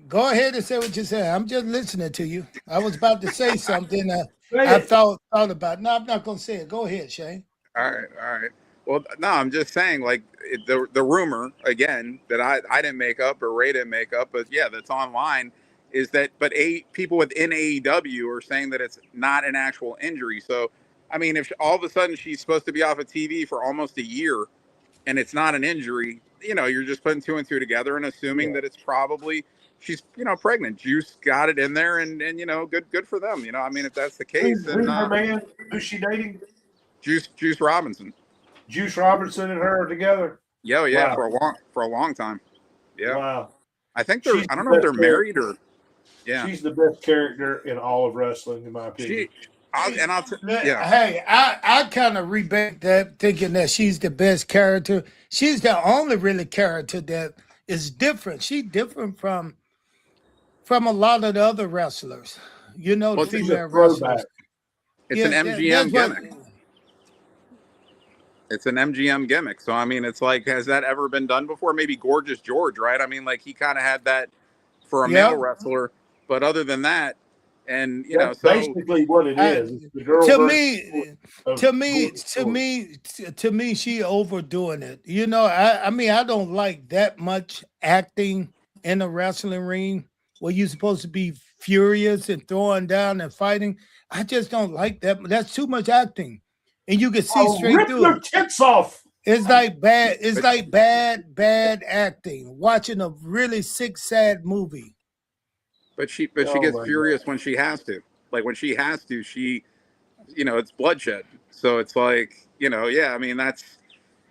Go ahead and say what you said. I'm just listening to you. I was about to say something I thought about. No, I'm not going to say it. Go ahead, Shane. All right. Well, no, I'm just saying, like, the rumor, again, that I didn't make up or Ray didn't make up, but yeah, that's online, is that, but people within AEW are saying that it's not an actual injury. So, I mean, if all of a sudden she's supposed to be off of TV for almost a year and it's not an injury, you're just putting two and two together and assuming that it's probably she's, pregnant. Juice got it in there and good for them. I mean, if that's the case, who's her man? Who's she dating? Juice Robinson. Juice Robinson and her are together. Yeah, wow. for a long time. Yeah. Wow. I think I don't know if they're married or. Yeah. She's the best character in all of wrestling, in my opinion. Hey, I kind of rebate that, thinking that she's the best character. She's the only really character that is different. She's different from a lot of the other wrestlers. The female wrestlers. It's an MGM gimmick. It's an MGM gimmick. So, I mean, it's like, has that ever been done before? Maybe Gorgeous George, right? I mean, like, he kind of had that for a male wrestler. But other than that, and, that's basically what it is. The girl to me, she overdoing it. I mean, I don't like that much acting in a wrestling ring where you're supposed to be furious and throwing down and fighting. I just don't like that. That's too much acting. And you can see straight through it. Tits off. It's like bad. It's like bad acting. Watching a really sick, sad movie. But she gets furious when she has to. Like when she has to, it's bloodshed. So it's like, I mean, that's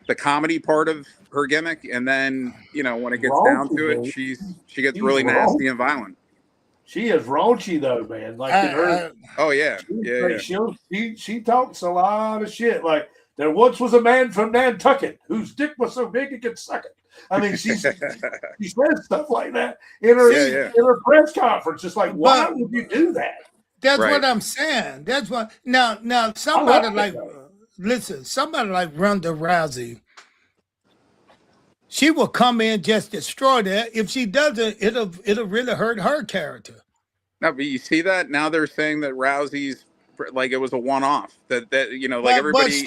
the comedy part of her gimmick. And then, when it gets down to it, she gets really nasty and violent. She is raunchy though, man. Like in her. Oh yeah. She talks a lot of shit. Like there once was a man from Nantucket whose dick was so big he could suck it. I mean, she says stuff like that in her press conference. It's like, why would you do that? That's what I'm saying. That's what now somebody like somebody like Ronda Rousey. She will come in just destroy that. If she doesn't, it'll really hurt her character. No, but you see that now they're saying that Rousey's like it was a one-off. That everybody.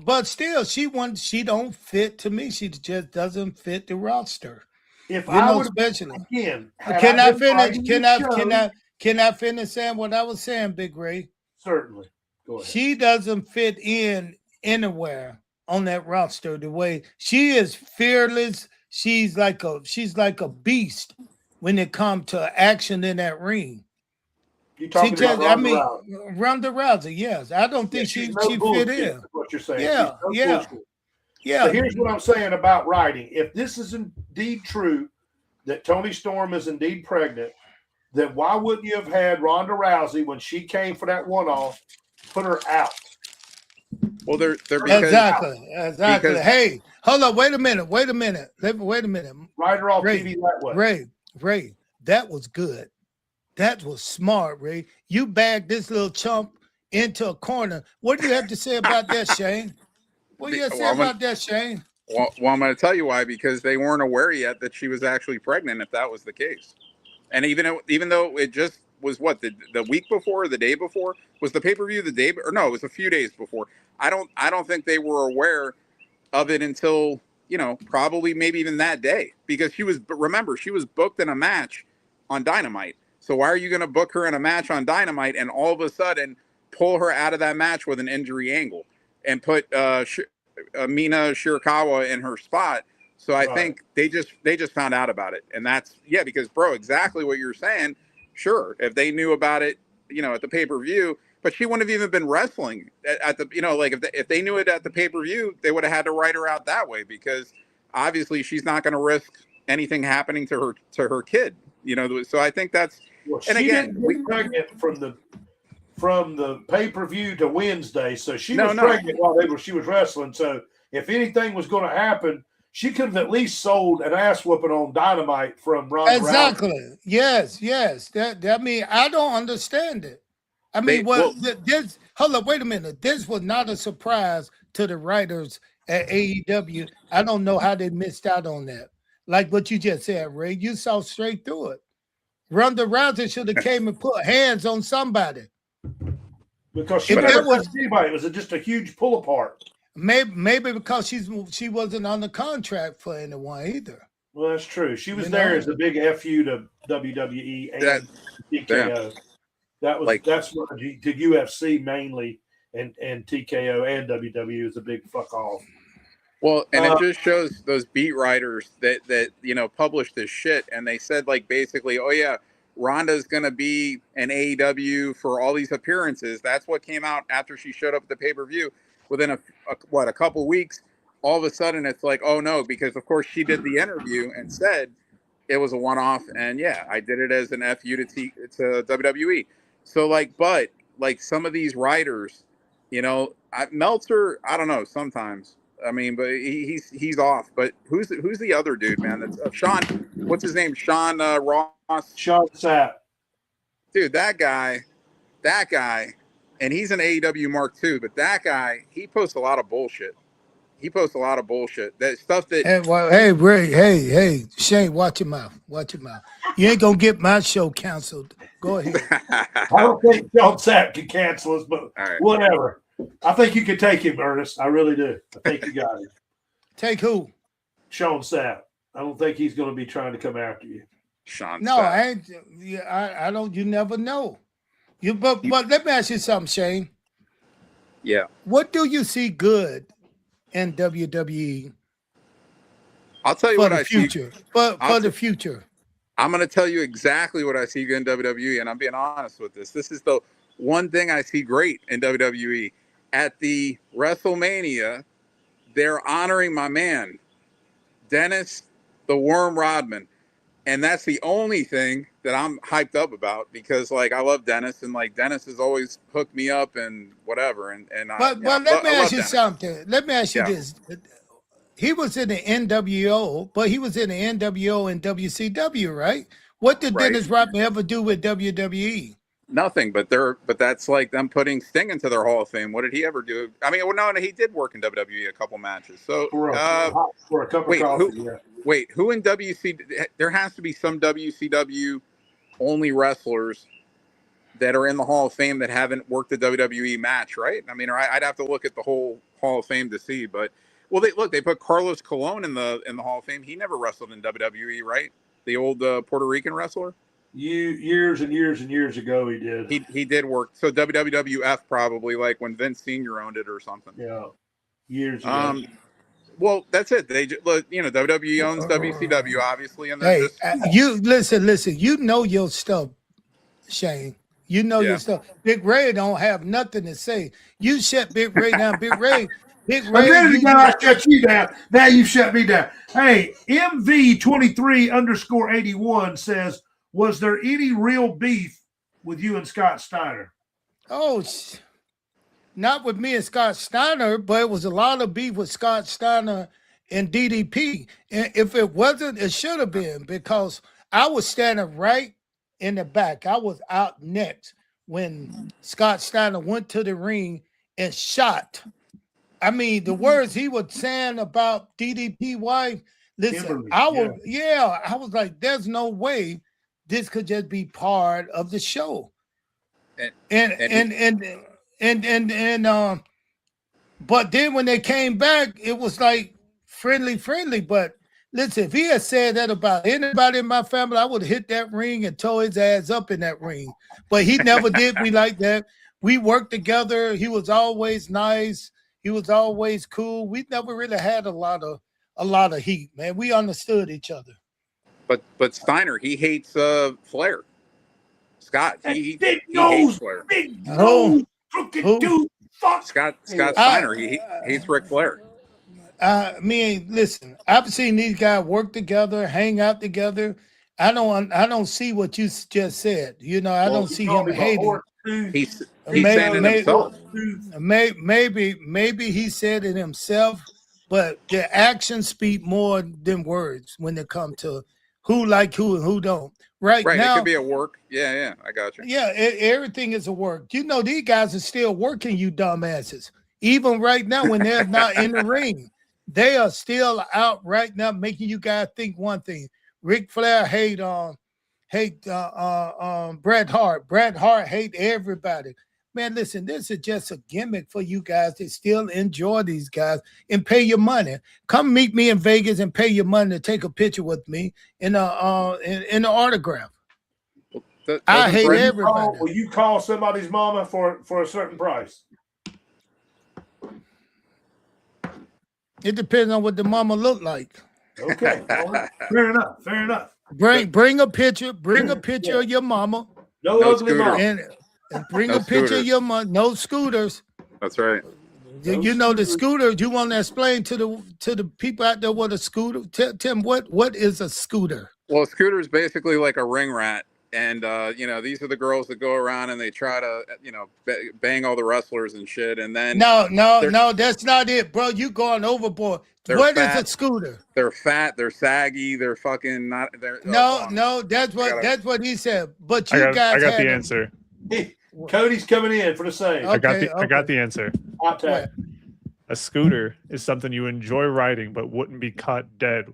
But still, she don't fit to me. She just doesn't fit the roster. If I would again, can I finish? Can I finish saying what I was saying, Big Ray? Certainly. Go ahead. She doesn't fit in anywhere on that roster the way she is fearless. She's like a beast. when it comes to action in that ring. You talking about Ronda Rousey? Ronda Rousey, yes. I don't think she fit in. What you're saying? Yeah, yeah. So here's what I'm saying about writing. If this is indeed true, that Toni Storm is indeed pregnant, then why wouldn't you have had Ronda Rousey when she came for that one-off, put her out? Well, they're exactly. Because, hey, hold on, wait a minute. Write her off TV that way. Ray, that was good. That was smart, Ray. You bagged this little chump into a corner. What do you have to say about that, Shane? What do you have to say about that, Shane? Well, I'm going to tell you why. Because they weren't aware yet that she was actually pregnant, if that was the case. And even though it just was the week before or the day before, was the pay-per-view the day, or no, it was a few days before. I don't think they were aware of it until, probably maybe even that day, because she was booked in a match on Dynamite. So why are you going to book her in a match on Dynamite and all of a sudden pull her out of that match with an injury angle and put Mina Shirakawa in her spot? So I think they just found out about it. And that's, because bro, exactly what you're saying. Sure. If they knew about it, at the pay-per-view, but she wouldn't have even been wrestling at the, if they knew it at the pay-per-view, they would have had to write her out that way, because obviously she's not going to risk anything happening to her kid, So I think that's, and again, didn't get pregnant from the pay-per-view to Wednesday. So she was pregnant while she was wrestling. So if anything was going to happen, she could have at least sold an ass whooping on Dynamite from Ronda Exactly. Rousey. Yes. That mean, I don't understand it. I mean, this, hold up, wait a minute. This was not a surprise to the writers at AEW. I don't know how they missed out on that. Like what you just said, Ray, you saw straight through it. Ronda Rousey should have came and put hands on somebody. Because she never was anybody. It was just a huge pull apart. Maybe because she wasn't on the contract for anyone either. Well, that's true. She was there as a big FU to WWE and TKO. That's what to UFC mainly, and TKO and WWE is a big fuck off. Well, and it just shows those beat writers that published this shit, and they said basically, oh yeah, Ronda's gonna be an AEW for all these appearances. That's what came out after she showed up at the pay-per-view. Within a couple weeks, all of a sudden it's like, oh no, because of course she did the interview and said it was a one-off, and I did it as an FU to WWE. So but some of these writers, Meltzer, I don't know sometimes. I mean, but he's off. But who's the other dude, man? That's Sean. What's his name? Sean Ross. Sean Sapp. Dude, that guy, and he's an AEW Mark II. But that guy, he posts a lot of bullshit. That stuff that. Hey, Ray. Hey, Shane, watch your mouth. You ain't gonna get my show canceled. Go ahead. I don't think Sean Sapp can cancel us, but whatever. I think you can take him, Ernest. I really do. I think you got him. Take who? Sean Sapp. I don't think he's going to be trying to come after you. Sean No, Sapp. I ain't. I don't. You never know. But let me ask you something, Shane. Yeah. What do you see good in WWE? I'll tell you what I see. For the future. I'm going to tell you exactly what I see good in WWE, and I'm being honest with this. This is the one thing I see great in WWE. At the WrestleMania, they're honoring my man, Dennis the Worm Rodman. And that's the only thing that I'm hyped up about, because I love Dennis, and Dennis has always hooked me up and whatever. But let me ask you something. Let me ask you this. He was in the NWO, but he was in the NWO and WCW, right? What did Dennis Rodman ever do with WWE? Nothing, but that's like them putting Sting into their Hall of Fame. What did he ever do? I mean, no, he did work in WWE a couple matches. So for a couple who in WC? There has to be some WCW only wrestlers that are in the Hall of Fame that haven't worked a WWE match, right? I mean, I'd have to look at the whole Hall of Fame to see. But they put Carlos Colon in the Hall of Fame. He never wrestled in WWE, right? The old Puerto Rican wrestler. Years and years and years ago, he did. He did work. So WWF probably, when Vince Sr. owned it or something. Yeah, years ago. Well, that's it. They WWE owns WCW, obviously, and they're Hey, just you listen. You know your stuff, Shane. You know your stuff. Big Ray don't have nothing to say. You shut Big Ray down. Big Ray. A minute ago, I shut you down. Now you shut me down. Hey, MV23_81 says, was there any real beef with you and Scott Steiner? Oh, not with me and Scott Steiner, but it was a lot of beef with Scott Steiner and DDP. And if it wasn't, it should have been, because I was standing right in the back. I was out next when Scott Steiner went to the ring and shot. I mean, the words he was saying about DDP wife, listen, Kimberly, I was like, there's no way this could just be part of the show. But then when they came back, it was like friendly. But listen, if he had said that about anybody in my family, I would have hit that ring and tore his ass up in that ring. But he never did me like that. We worked together. He was always nice. He was always cool. We never really had a lot of heat, man. We understood each other. But Steiner, he hates Flair. Scott, he hates Flair. Big nose, crooked dude. Fuck. Scott Steiner, he hates Ric Flair. I mean, listen, I've seen these guys work together, hang out together. I don't see what you just said. You know, I don't see him hating. He's saying it himself. Maybe he said it himself, but the actions speak more than words when it comes to who like who and who don't. Right now, it could be a work. Yeah, I got you. Yeah, everything is a work. You know, these guys are still working, you dumbasses. Even right now, when they're not in the ring, they are still out right now making you guys think one thing. Ric Flair hate Bret Hart. Bret Hart hate everybody. Man, listen, this is just a gimmick for you guys to still enjoy these guys and pay your money. Come meet me in Vegas and pay your money to take a picture with me in an autograph. I hate everybody. Will you call somebody's mama for a certain price? It depends on what the mama look like. Okay, fair enough. Bring a picture. Bring a picture of your mama. No ugly mama. And bring a picture of your mom. No scooters. That's right. You know the scooter. You want to explain to the people out there what a scooter? Tim, what is a scooter? Well, a scooter is basically like a ring rat, and these are the girls that go around and they try to bang all the wrestlers and shit, and then no, that's not it, bro. You going overboard. What is a scooter? They're fat. They're saggy. They're fucking not. No. That's what he said. But you guys, I got the answer. Cody's coming in for the same. Okay, I got the answer. A scooter is something you enjoy riding, but wouldn't be caught dead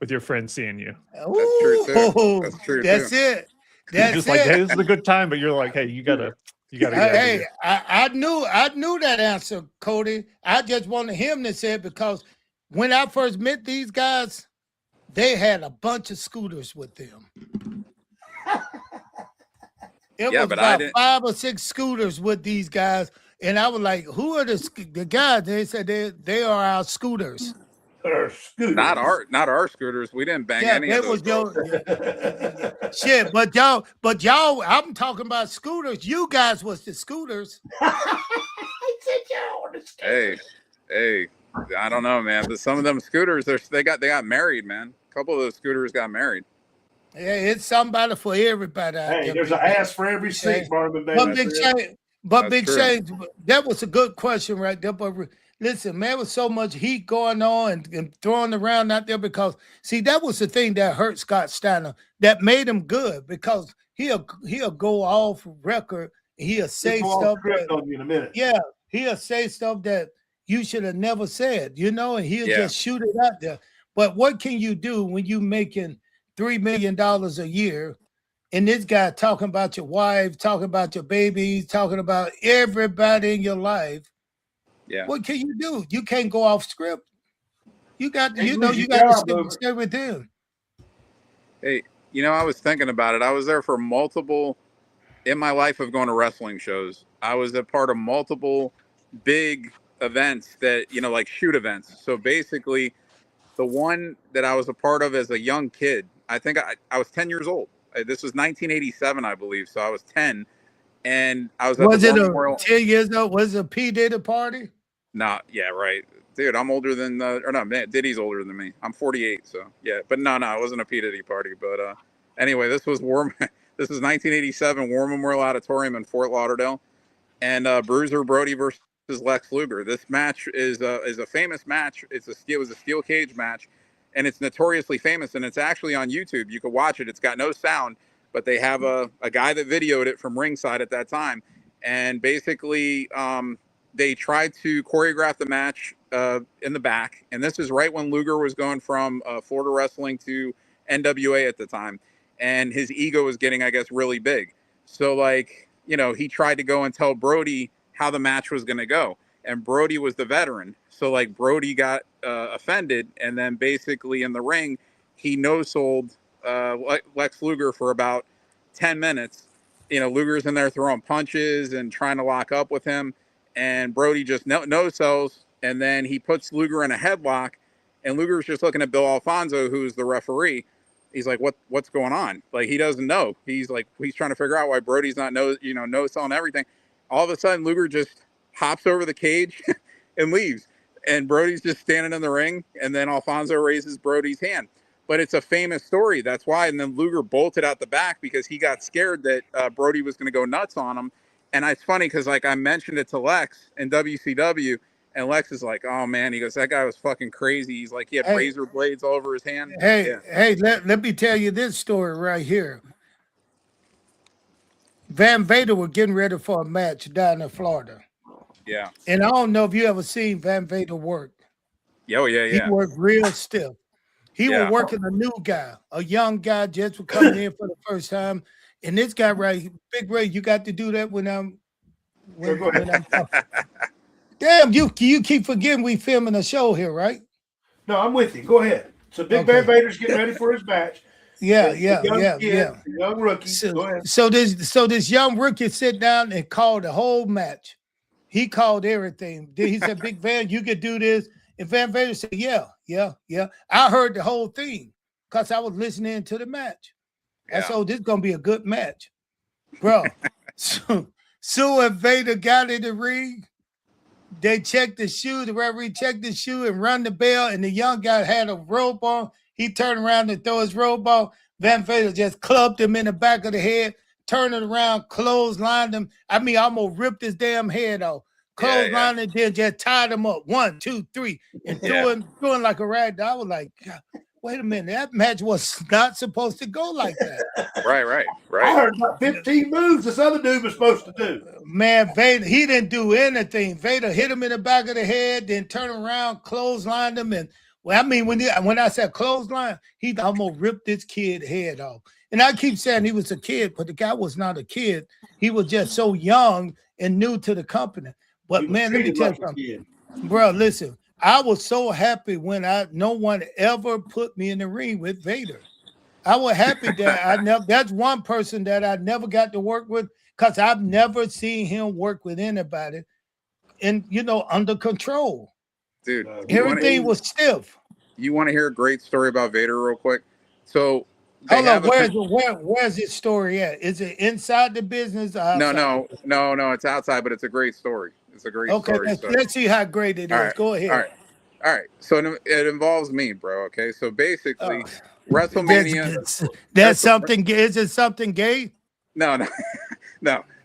with your friends seeing you. That's true too. That's true. That's it. That's just it. Like, hey, this is a good time, but you're like, hey, you gotta. Hey, I knew that answer, Cody. I just wanted him to say it because when I first met these guys, they had a bunch of scooters with them. It was about 5 or 6 scooters with these guys, and I was like, "Who are the guys?" They said they are our scooters. Not our scooters. We didn't bang any of those. Shit, but y'all. I'm talking about scooters. You guys was the scooters. Hey, I don't know, man. But some of them scooters, they got married, man. A couple of those scooters got married. Yeah, it's somebody for everybody. Hey, there's an ass for every seat, Marvin. Big Shane, that was a good question right there. But listen, man, with so much heat going on and throwing around out there, because see, that was the thing that hurt Scott Steiner, that made him good, because he'll go off record and he'll say stuff on you in a minute. Yeah, he'll say stuff that you should have never said, and he'll just shoot it out there. But what can you do when you making $3 million a year, and this guy talking about your wife, talking about your babies, talking about everybody in your life? Yeah. What can you do? You can't go off script. You got to stay with him. Hey, I was thinking about it. I was there for multiple in my life of going to wrestling shows. I was a part of multiple big events that, you know, like shoot events. So basically, the one that I was a part of as a young kid, I think I was 10 years old. This was 1987, I believe. So I was 10, and I was at the Was it War a Memorial. 10 years old? Was it a P. Diddy party? Nah, yeah, right. Dude, I'm older than, or no, man, Diddy's older than me. I'm 48, so yeah. But no, it wasn't a P. Diddy party. But anyway, this was this was 1987 War Memorial Auditorium in Fort Lauderdale, and Bruiser Brody versus Lex Luger. This match is a famous match. It was a steel cage match, and it's notoriously famous. And it's actually on YouTube. You can watch it. It's got no sound, but they have a guy that videoed it from ringside at that time, and basically they tried to choreograph the match in the back. And this is right when Luger was going from Florida Wrestling to NWA at the time, and his ego was getting, I guess, really big. So like, you know, he tried to go and tell Brody how the match was going to go. And Brody was the veteran. So like Brody got offended. And then basically in the ring, he no-sold Lex Luger for about 10 minutes. You know, Luger's in there throwing punches and trying to lock up with him. And Brody just no-sells. And then he puts Luger in a headlock. And Luger's just looking at Bill Alfonso, who's the referee. He's like, what's going on? Like, he doesn't know. He's like, he's trying to figure out why Brody's not no selling everything. All of a sudden, Luger just hops over the cage and leaves. And Brody's just standing in the ring. And then Alfonso raises Brody's hand. But it's a famous story. That's why. And then Luger bolted out the back because he got scared that Brody was going to go nuts on him. And it's funny because, like, I mentioned it to Lex in WCW. And Lex is like, oh, man. He goes, that guy was fucking crazy. He's like, he had razor blades all over his hand. Hey, let me tell you this story right here. Van Vader was getting ready for a match down in Florida. Yeah. And I don't know if you ever seen Van Vader work. Oh, yeah. He worked real stiff. He was working a new guy, a young guy just for coming in for the first time. And this guy right, Big Ray, you got to do that when I'm Damn, you keep forgetting we filming a show here, right? No, I'm with you. Go ahead. So Big Van Vader's getting ready for his match. Yeah. Young rookie. Go ahead. So this young rookie sit down and called the whole match. He called everything. He said, Big Van, you could do this. And Van Vader said, yeah. I heard the whole thing because I was listening to the match. I said, this is going to be a good match. Bro, so when Vader got in the ring, they checked the shoe, the referee checked the shoe and run the bell, and the young guy had a rope on. He turned around and throw his rope on. Van Vader just clubbed him in the back of the head, turned it around, clotheslined him. I mean, almost ripped his damn head off. Clotheslined and then just tied him up. 1, 2, 3, and doing like a rag doll. I was like, God, wait a minute, that match was not supposed to go like that. Right. I heard about 15 moves this other dude was supposed to do. Man, Vader, he didn't do anything. Vader hit him in the back of the head, then turned around, clotheslined him, and well, I mean, when I said clothesline, he almost ripped this kid's head off. And I keep saying he was a kid, but the guy was not a kid. He was just so young and new to the company. But man, let me tell you something, bro. Listen, I was so happy when no one ever put me in the ring with Vader. I was happy that that's one person that I never got to work with because I've never seen him work with anybody and under control. Dude, everything was stiff. You want to hear a great story about Vader real quick? So hold on, where's this story at? Is it inside the business? No, it's outside, but it's a great story. It's a great story. Okay, let's see how great it is. Right, go ahead. All right. So it involves me, bro. Okay. So basically, WrestleMania. That's something. Is it something gay? No.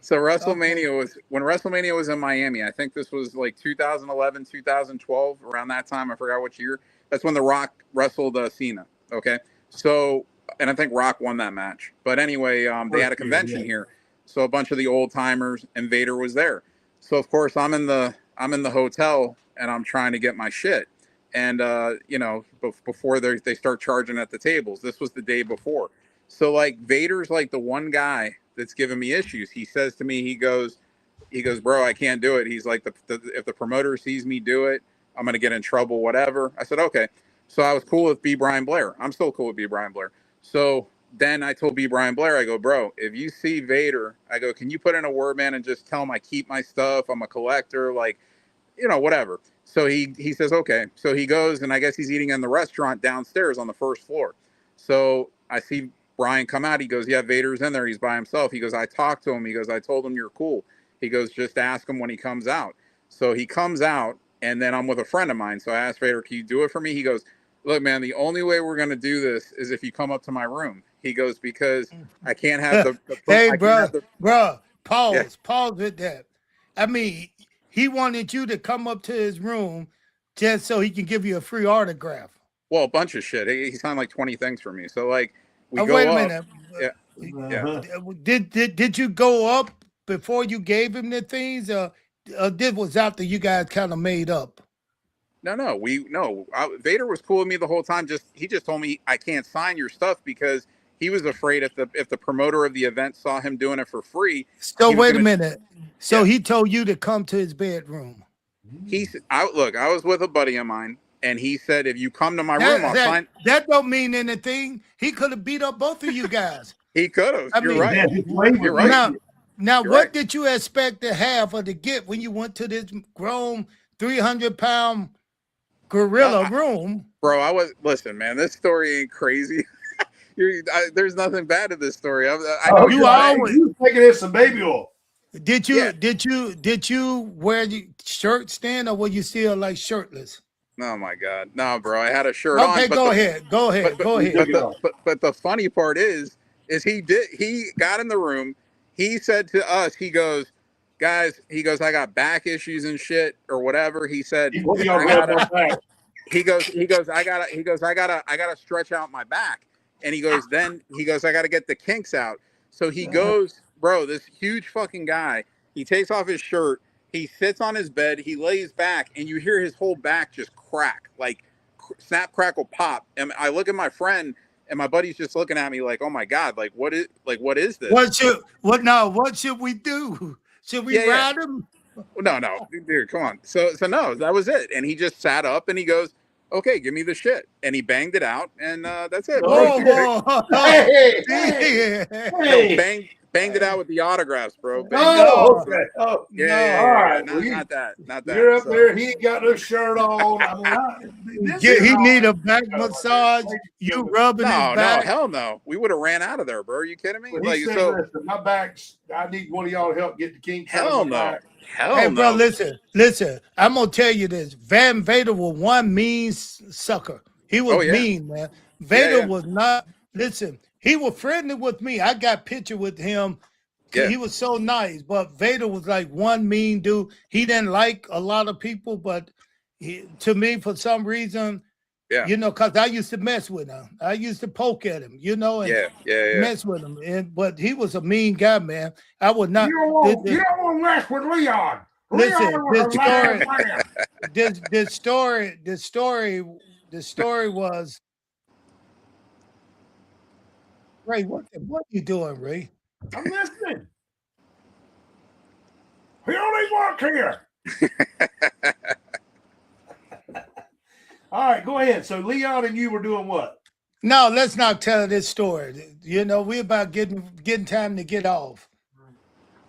So WrestleMania was when WrestleMania was in Miami. I think this was like 2011, 2012, around that time. I forgot which year. That's when The Rock wrestled Cena. Okay. So, and I think Rock won that match. But anyway, they had a convention here. So a bunch of the old timers and Vader was there. So of course I'm in the hotel and I'm trying to get my shit. And before they start charging at the tables, this was the day before. So like Vader's like the one guy that's giving me issues. He says to me, he goes, bro, I can't do it. He's like, if the promoter sees me do it, I'm going to get in trouble, whatever. I said, okay. So I was cool with B. Brian Blair. I'm still cool with B. Brian Blair. So then I told B. Brian Blair, I go, bro, if you see Vader, I go, can you put in a word, man, and just tell him I keep my stuff. I'm a collector. Like, whatever. So he says, okay. So he goes, and I guess he's eating in the restaurant downstairs on the first floor. So I see Brian come out. He goes, yeah, Vader's in there. He's by himself. He goes, I talked to him. He goes, I told him you're cool. He goes, just ask him when he comes out. So he comes out, and then I'm with a friend of mine. So I asked Vader, can you do it for me? He goes, look, man, the only way we're going to do this is if you come up to my room. He goes, because I can't have the hey, bro, pause, Yeah. pause with that. I mean, he wanted you to come up to his room just so he can give you a free autograph. Well, a bunch of shit. He signed like 20 things for me. So like we go wait a up. minute. Yeah. Did you go up before you gave him the things? This was after you guys kind of made up. No. Vader was cool with me the whole time. He just told me I can't sign your stuff because he was afraid if the promoter of the event saw him doing it for free. So wait a minute. So he told you to come to his bedroom. I was with a buddy of mine, and he said, if you come to my room, I'll sign. That don't mean anything. He could have beat up both of you guys. He could have. You're right. You're right. Now what did you expect to have or to get when you went to this grown 300-pound gorilla room? Bro, listen, man, this story ain't crazy. There's nothing bad in this story. You taking in some baby oil. Did you wear your shirt stand, or were you still like shirtless? Oh my God, no, bro, I had a shirt on. Okay, go ahead. But the funny part is he got in the room. He said to us, he goes, guys, I got back issues and shit or whatever. He said, I gotta stretch out my back. And he goes, I gotta get the kinks out. So he goes, bro, this huge fucking guy, he takes off his shirt, he sits on his bed, he lays back, and you hear his whole back just crack, like snap, crackle, pop. And I look at my friend, and my buddy's just looking at me like, oh my God, what is this? What should we do? Should we ride him? No, dude, come on. So no, that was it. And he just sat up and he goes, okay, give me the shit. And he banged it out, and that's it. Banged it out with the autographs, bro. All right. Not that. You're up there. He ain't got no shirt on. He need a back massage. You rubbing his back? No, hell no. We would have ran out of there, bro. Are you kidding me? Well, listen, my back's. I need one of y'all to help get the kinks. Hell no. Hey, bro, listen. I'm gonna tell you this. Vader was one mean sucker. He was mean, man. Vader was not. Listen, he was friendly with me. I got picture with him. He was so nice, but Vader was like one mean dude. He didn't like a lot of people, but to me, for some reason, because I used to mess with him. I used to poke at him, and mess with him. But he was a mean guy, man. I would not. You don't want to mess with Leon. Listen, the story was. Ray, what are you doing, Ray? I'm listening. We only work here. All right, go ahead. So Leon and you were doing what? No, let's not tell this story. We're about getting time to get off.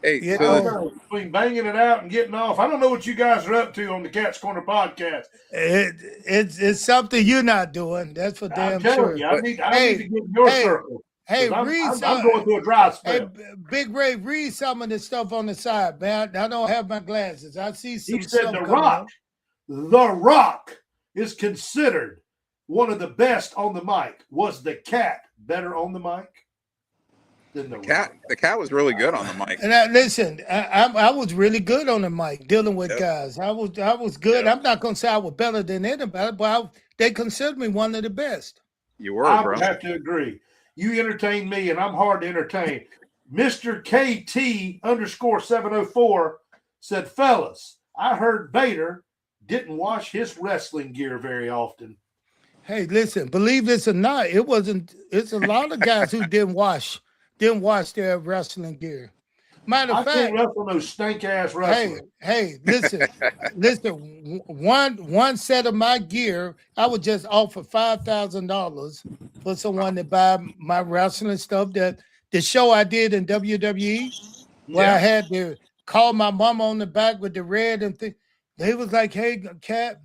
Hey, between banging it out and getting off, I don't know what you guys are up to on the Cat's Corner podcast. It's something you're not doing. That's for damn sure. You, I need to get in your circle. Hey, I'm going through a dry spell. Hey, Big Ray, read some of this stuff on the side, man. I don't have my glasses. I see some. He said The Rock is considered one of the best on the mic. Was the Cat better on the mic than the Rock? The Cat was really good on the mic. And listen, I was really good on the mic dealing with guys. I was good. I'm not gonna say I was better than anybody, but they considered me one of the best. You were, I bro. would have to agree. You entertain me, and I'm hard to entertain. Mr. KT_704 said, fellas, I heard Vader didn't wash his wrestling gear very often. Hey, listen, believe this or not, it's a lot of guys who didn't wash their wrestling gear. Matter of fact, I can't wrestle no stink ass wrestling. Hey, listen, one set of my gear, I would just offer $5,000 for someone to buy my wrestling stuff. That the show I did in WWE, where I had to call my mama on the back with the red and thing. They was like, "Hey, Cat,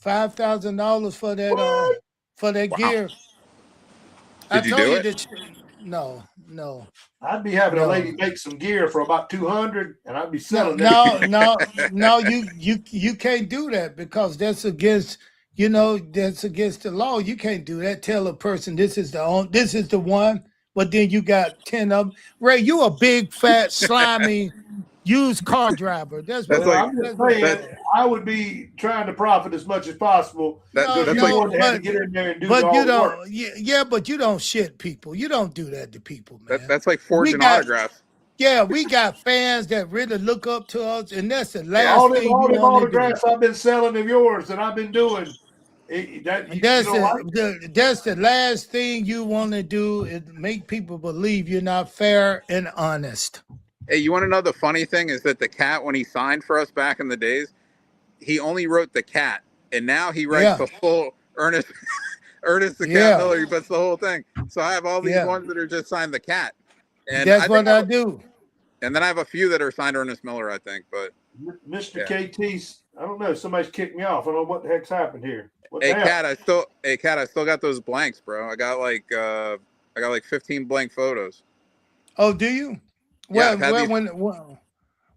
$5,000 for that Wow. gear." Did you do it? This. No. I'd be having a No. lady make some gear for about 200, and I'd be selling that. No. You can't do that because that's against that's against the law. You can't do that. Tell a person this is the one, but then you got 10 of them. Ray, you a big fat slimy used car driver. That's Well, like I'm just saying, I would be trying to profit as much as possible. that's you like want to have to get in there and do but all you the don't. work. Yeah, but you don't shit people. You don't do that to people, man. that's like forging autographs. Yeah, we got fans that really look up to us, and that's the last all thing them you want to do. autographs I've been selling of yours that I've been doing. That's the last thing you want to do is make people believe you're not fair and honest. Hey, you want to know the funny thing is that the Cat, when he signed for us back in the days, he only wrote the Cat, and now he writes the full Ernest the Cat Miller. He puts the whole thing. So I have all these ones that are just signed the Cat, and that's what I do. And then I have a few that are signed Ernest Miller, I think. But Mr. KT's, I don't know. Somebody's kicked me off. I don't know what the heck's happened here. Cat, I still got those blanks, bro. I got like 15 blank photos. Oh, do you? Well,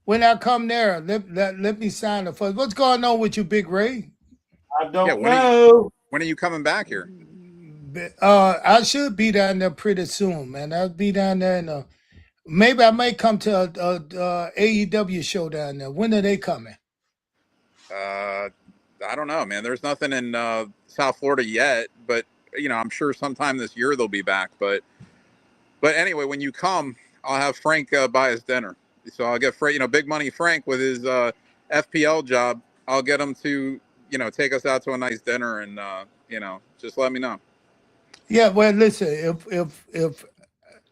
when I come there, let me sign the first. What's going on with you, Big Ray? I don't know. When are you coming back here? I should be down there pretty soon, man. I'll be down there maybe I may come to a AEW show down there. When are they coming? I don't know, man. There's nothing in South Florida yet, but I'm sure sometime this year they'll be back. But anyway, when you come, I'll have Frank buy us dinner. So I'll get Frank, Big Money Frank with his FPL job. I'll get him to take us out to a nice dinner, and just let me know. Yeah, well, listen, if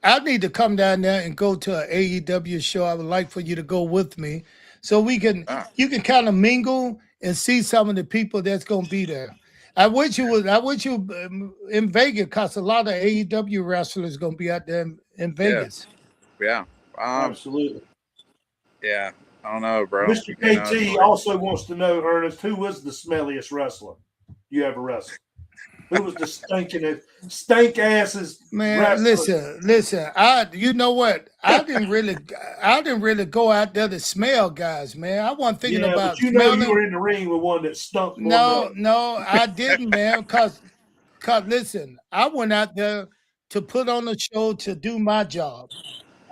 I need to come down there and go to an AEW show, I would like for you to go with me, so you can kind of mingle and see some of the people that's going to be there. I wish you in Vegas, because a lot of AEW wrestlers going to be out there in Vegas. Yeah. Absolutely. Yeah. I don't know, bro. Mr. KT also wants to know, Ernest, who was the smelliest wrestler you ever wrestled? Who was the stank asses? Man, wrestler? listen. You know what? I didn't really go out there to smell guys, man. I wasn't thinking about. But you were in the ring with one that stunk. No, I didn't, man. Cause listen, I went out there to put on a show to do my job.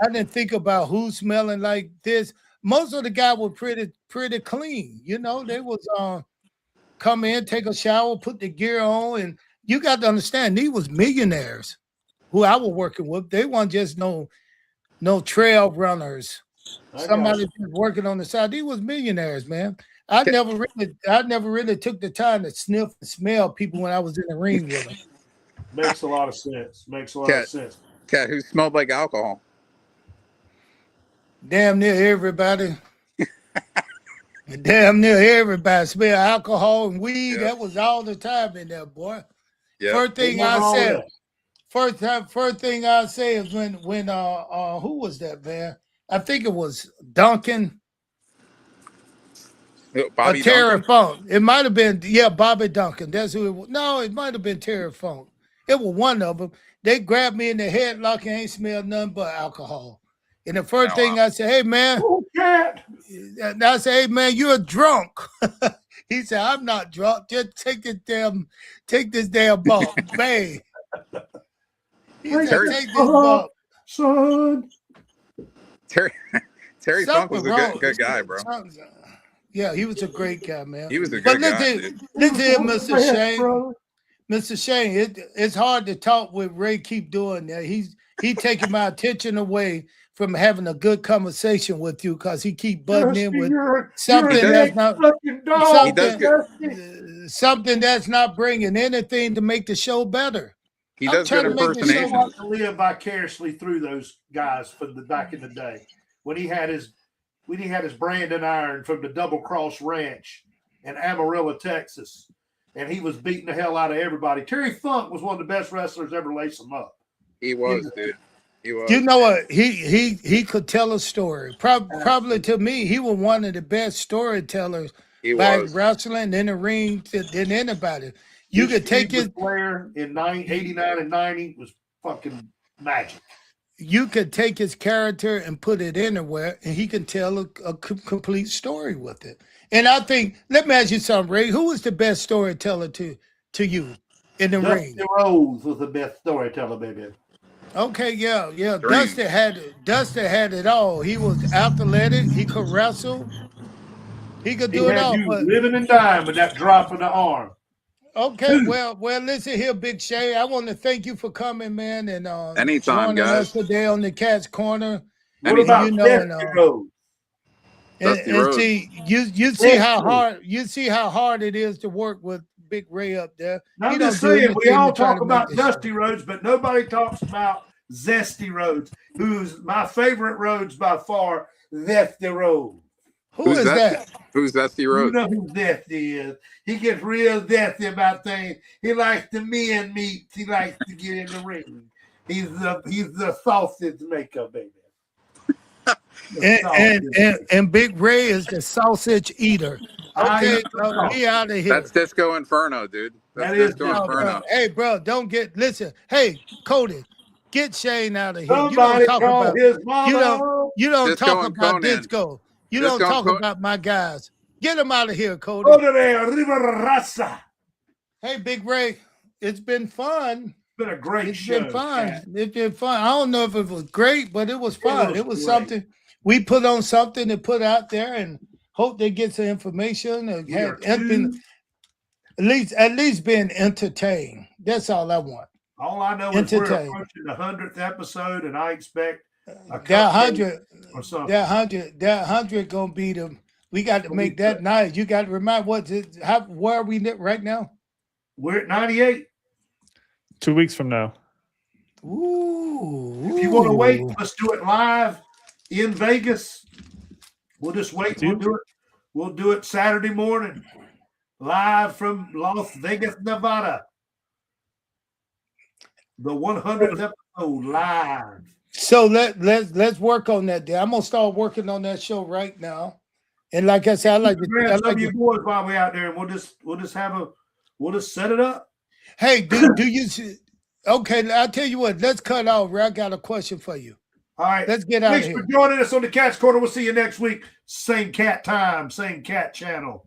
I didn't think about who's smelling like this. Most of the guys were pretty clean. They was come in, take a shower, put the gear on, and you got to understand these was millionaires who I was working with. They weren't just no trail runners. Somebody just working on the side. These was millionaires, man. I never really took the time to sniff and smell people when I was in the ring with them. Makes a lot of sense. Cat, who smelled like alcohol? Damn near everybody. Damn near everybody smell alcohol and weed. Yeah. That was all the time in there, boy. Yeah. First thing I say is when who was that, man? I think it was Duncan. Bobby Terry Duncan? Funk. It might have been, Bobby Duncan. That's who it was. No, it might have been Terry Funk. It was one of them. They grabbed me in the headlock and ain't smelled nothing but alcohol. And the first thing I said, hey, man. And I said, hey, man, you're drunk. He said, I'm not drunk. Just take this damn bump. Bang. He said, take this bump. Son. Terry Funk was a good guy, bro. Yeah, he was a great guy, man. He was a good guy. Listen here, Mr. Shane. Mr. Shane, it's hard to talk with Ray. Keep doing that. He taking my attention away from having a good conversation with you because he keep butting in with something that's not bringing anything to make the show better. He does good impersonations. I want to live vicariously through those guys from the back in the day when he had his branding iron from the Double Cross Ranch in Amarillo, Texas, and he was beating the hell out of everybody. Terry Funk was one of the best wrestlers ever lace him up. He was, dude. He was. You know what? He could tell a story. Probably to me, he was one of the best storytellers by wrestling in the ring than anybody. You could take his player in 89 and 90 was fucking magic. You could take his character and put it anywhere, and he can tell a complete story with it. And I think, let me ask you something, Ray. Who was the best storyteller to you in the ring? Dusty Rhodes was the best storyteller, baby. Okay, yeah. Dusty had it all. He was athletic. He could wrestle. He could do it all. You living and dying with that drop in the arm. Okay, well, listen here, Big Shay. I want to thank you for coming, man, and anytime, joining guys. us today on the Cat's Corner. What about Dusty Rhodes? And see, you see how hard it is to work with Big Ray up there. Now, I'm just saying, we all talk about Dusty Rhodes, but nobody talks about Zesty Rhodes, who's my favorite Rhodes by far, Zesty Rhodes. Who's that? Who's Zesty Rhodes? You know who Zesty is. He gets real zesty about things. He likes the men meats. He likes to get in the ring. He's the sausage maker, baby. And Big Ray is the sausage eater. Okay, we out of here. That's Disco Inferno, dude. That's Disco Inferno. Hey, bro, listen. Hey, Cody, get Shane out of here. Somebody call his mama. You don't Disco talk and about Conan. Disco. You don't talk about my guys. Get him out of here, Cody. Hey, Big Ray, it's been fun. It's been a great show. It's been fun. It's been fun. I don't know if it was great, but it was fun. It was great. something. We put on something to put out there and hope they get some information and at least being entertained. That's all I want. All I know is we're approaching the 100th episode, and I expect that 100 or something. That 100 gonna be the. We got to make that nice. You got to remind where are we right now? We're at 98. 2 weeks from now. Ooh. If you want to wait, let's do it live in Vegas. We'll just wait. We'll do it Saturday morning, live from Las Vegas, Nevada. The 100th episode live. So let's work on that. I'm gonna start working on that show right now. And like I said, I like you boys while we're out there, and we'll just set it up. Hey, do you see? Okay, I'll tell you what. Let's cut off. I got a question for you. All right, let's get out of here. Thanks for joining us on the Cat's Corner. We'll see you next week. Same cat time, same cat channel.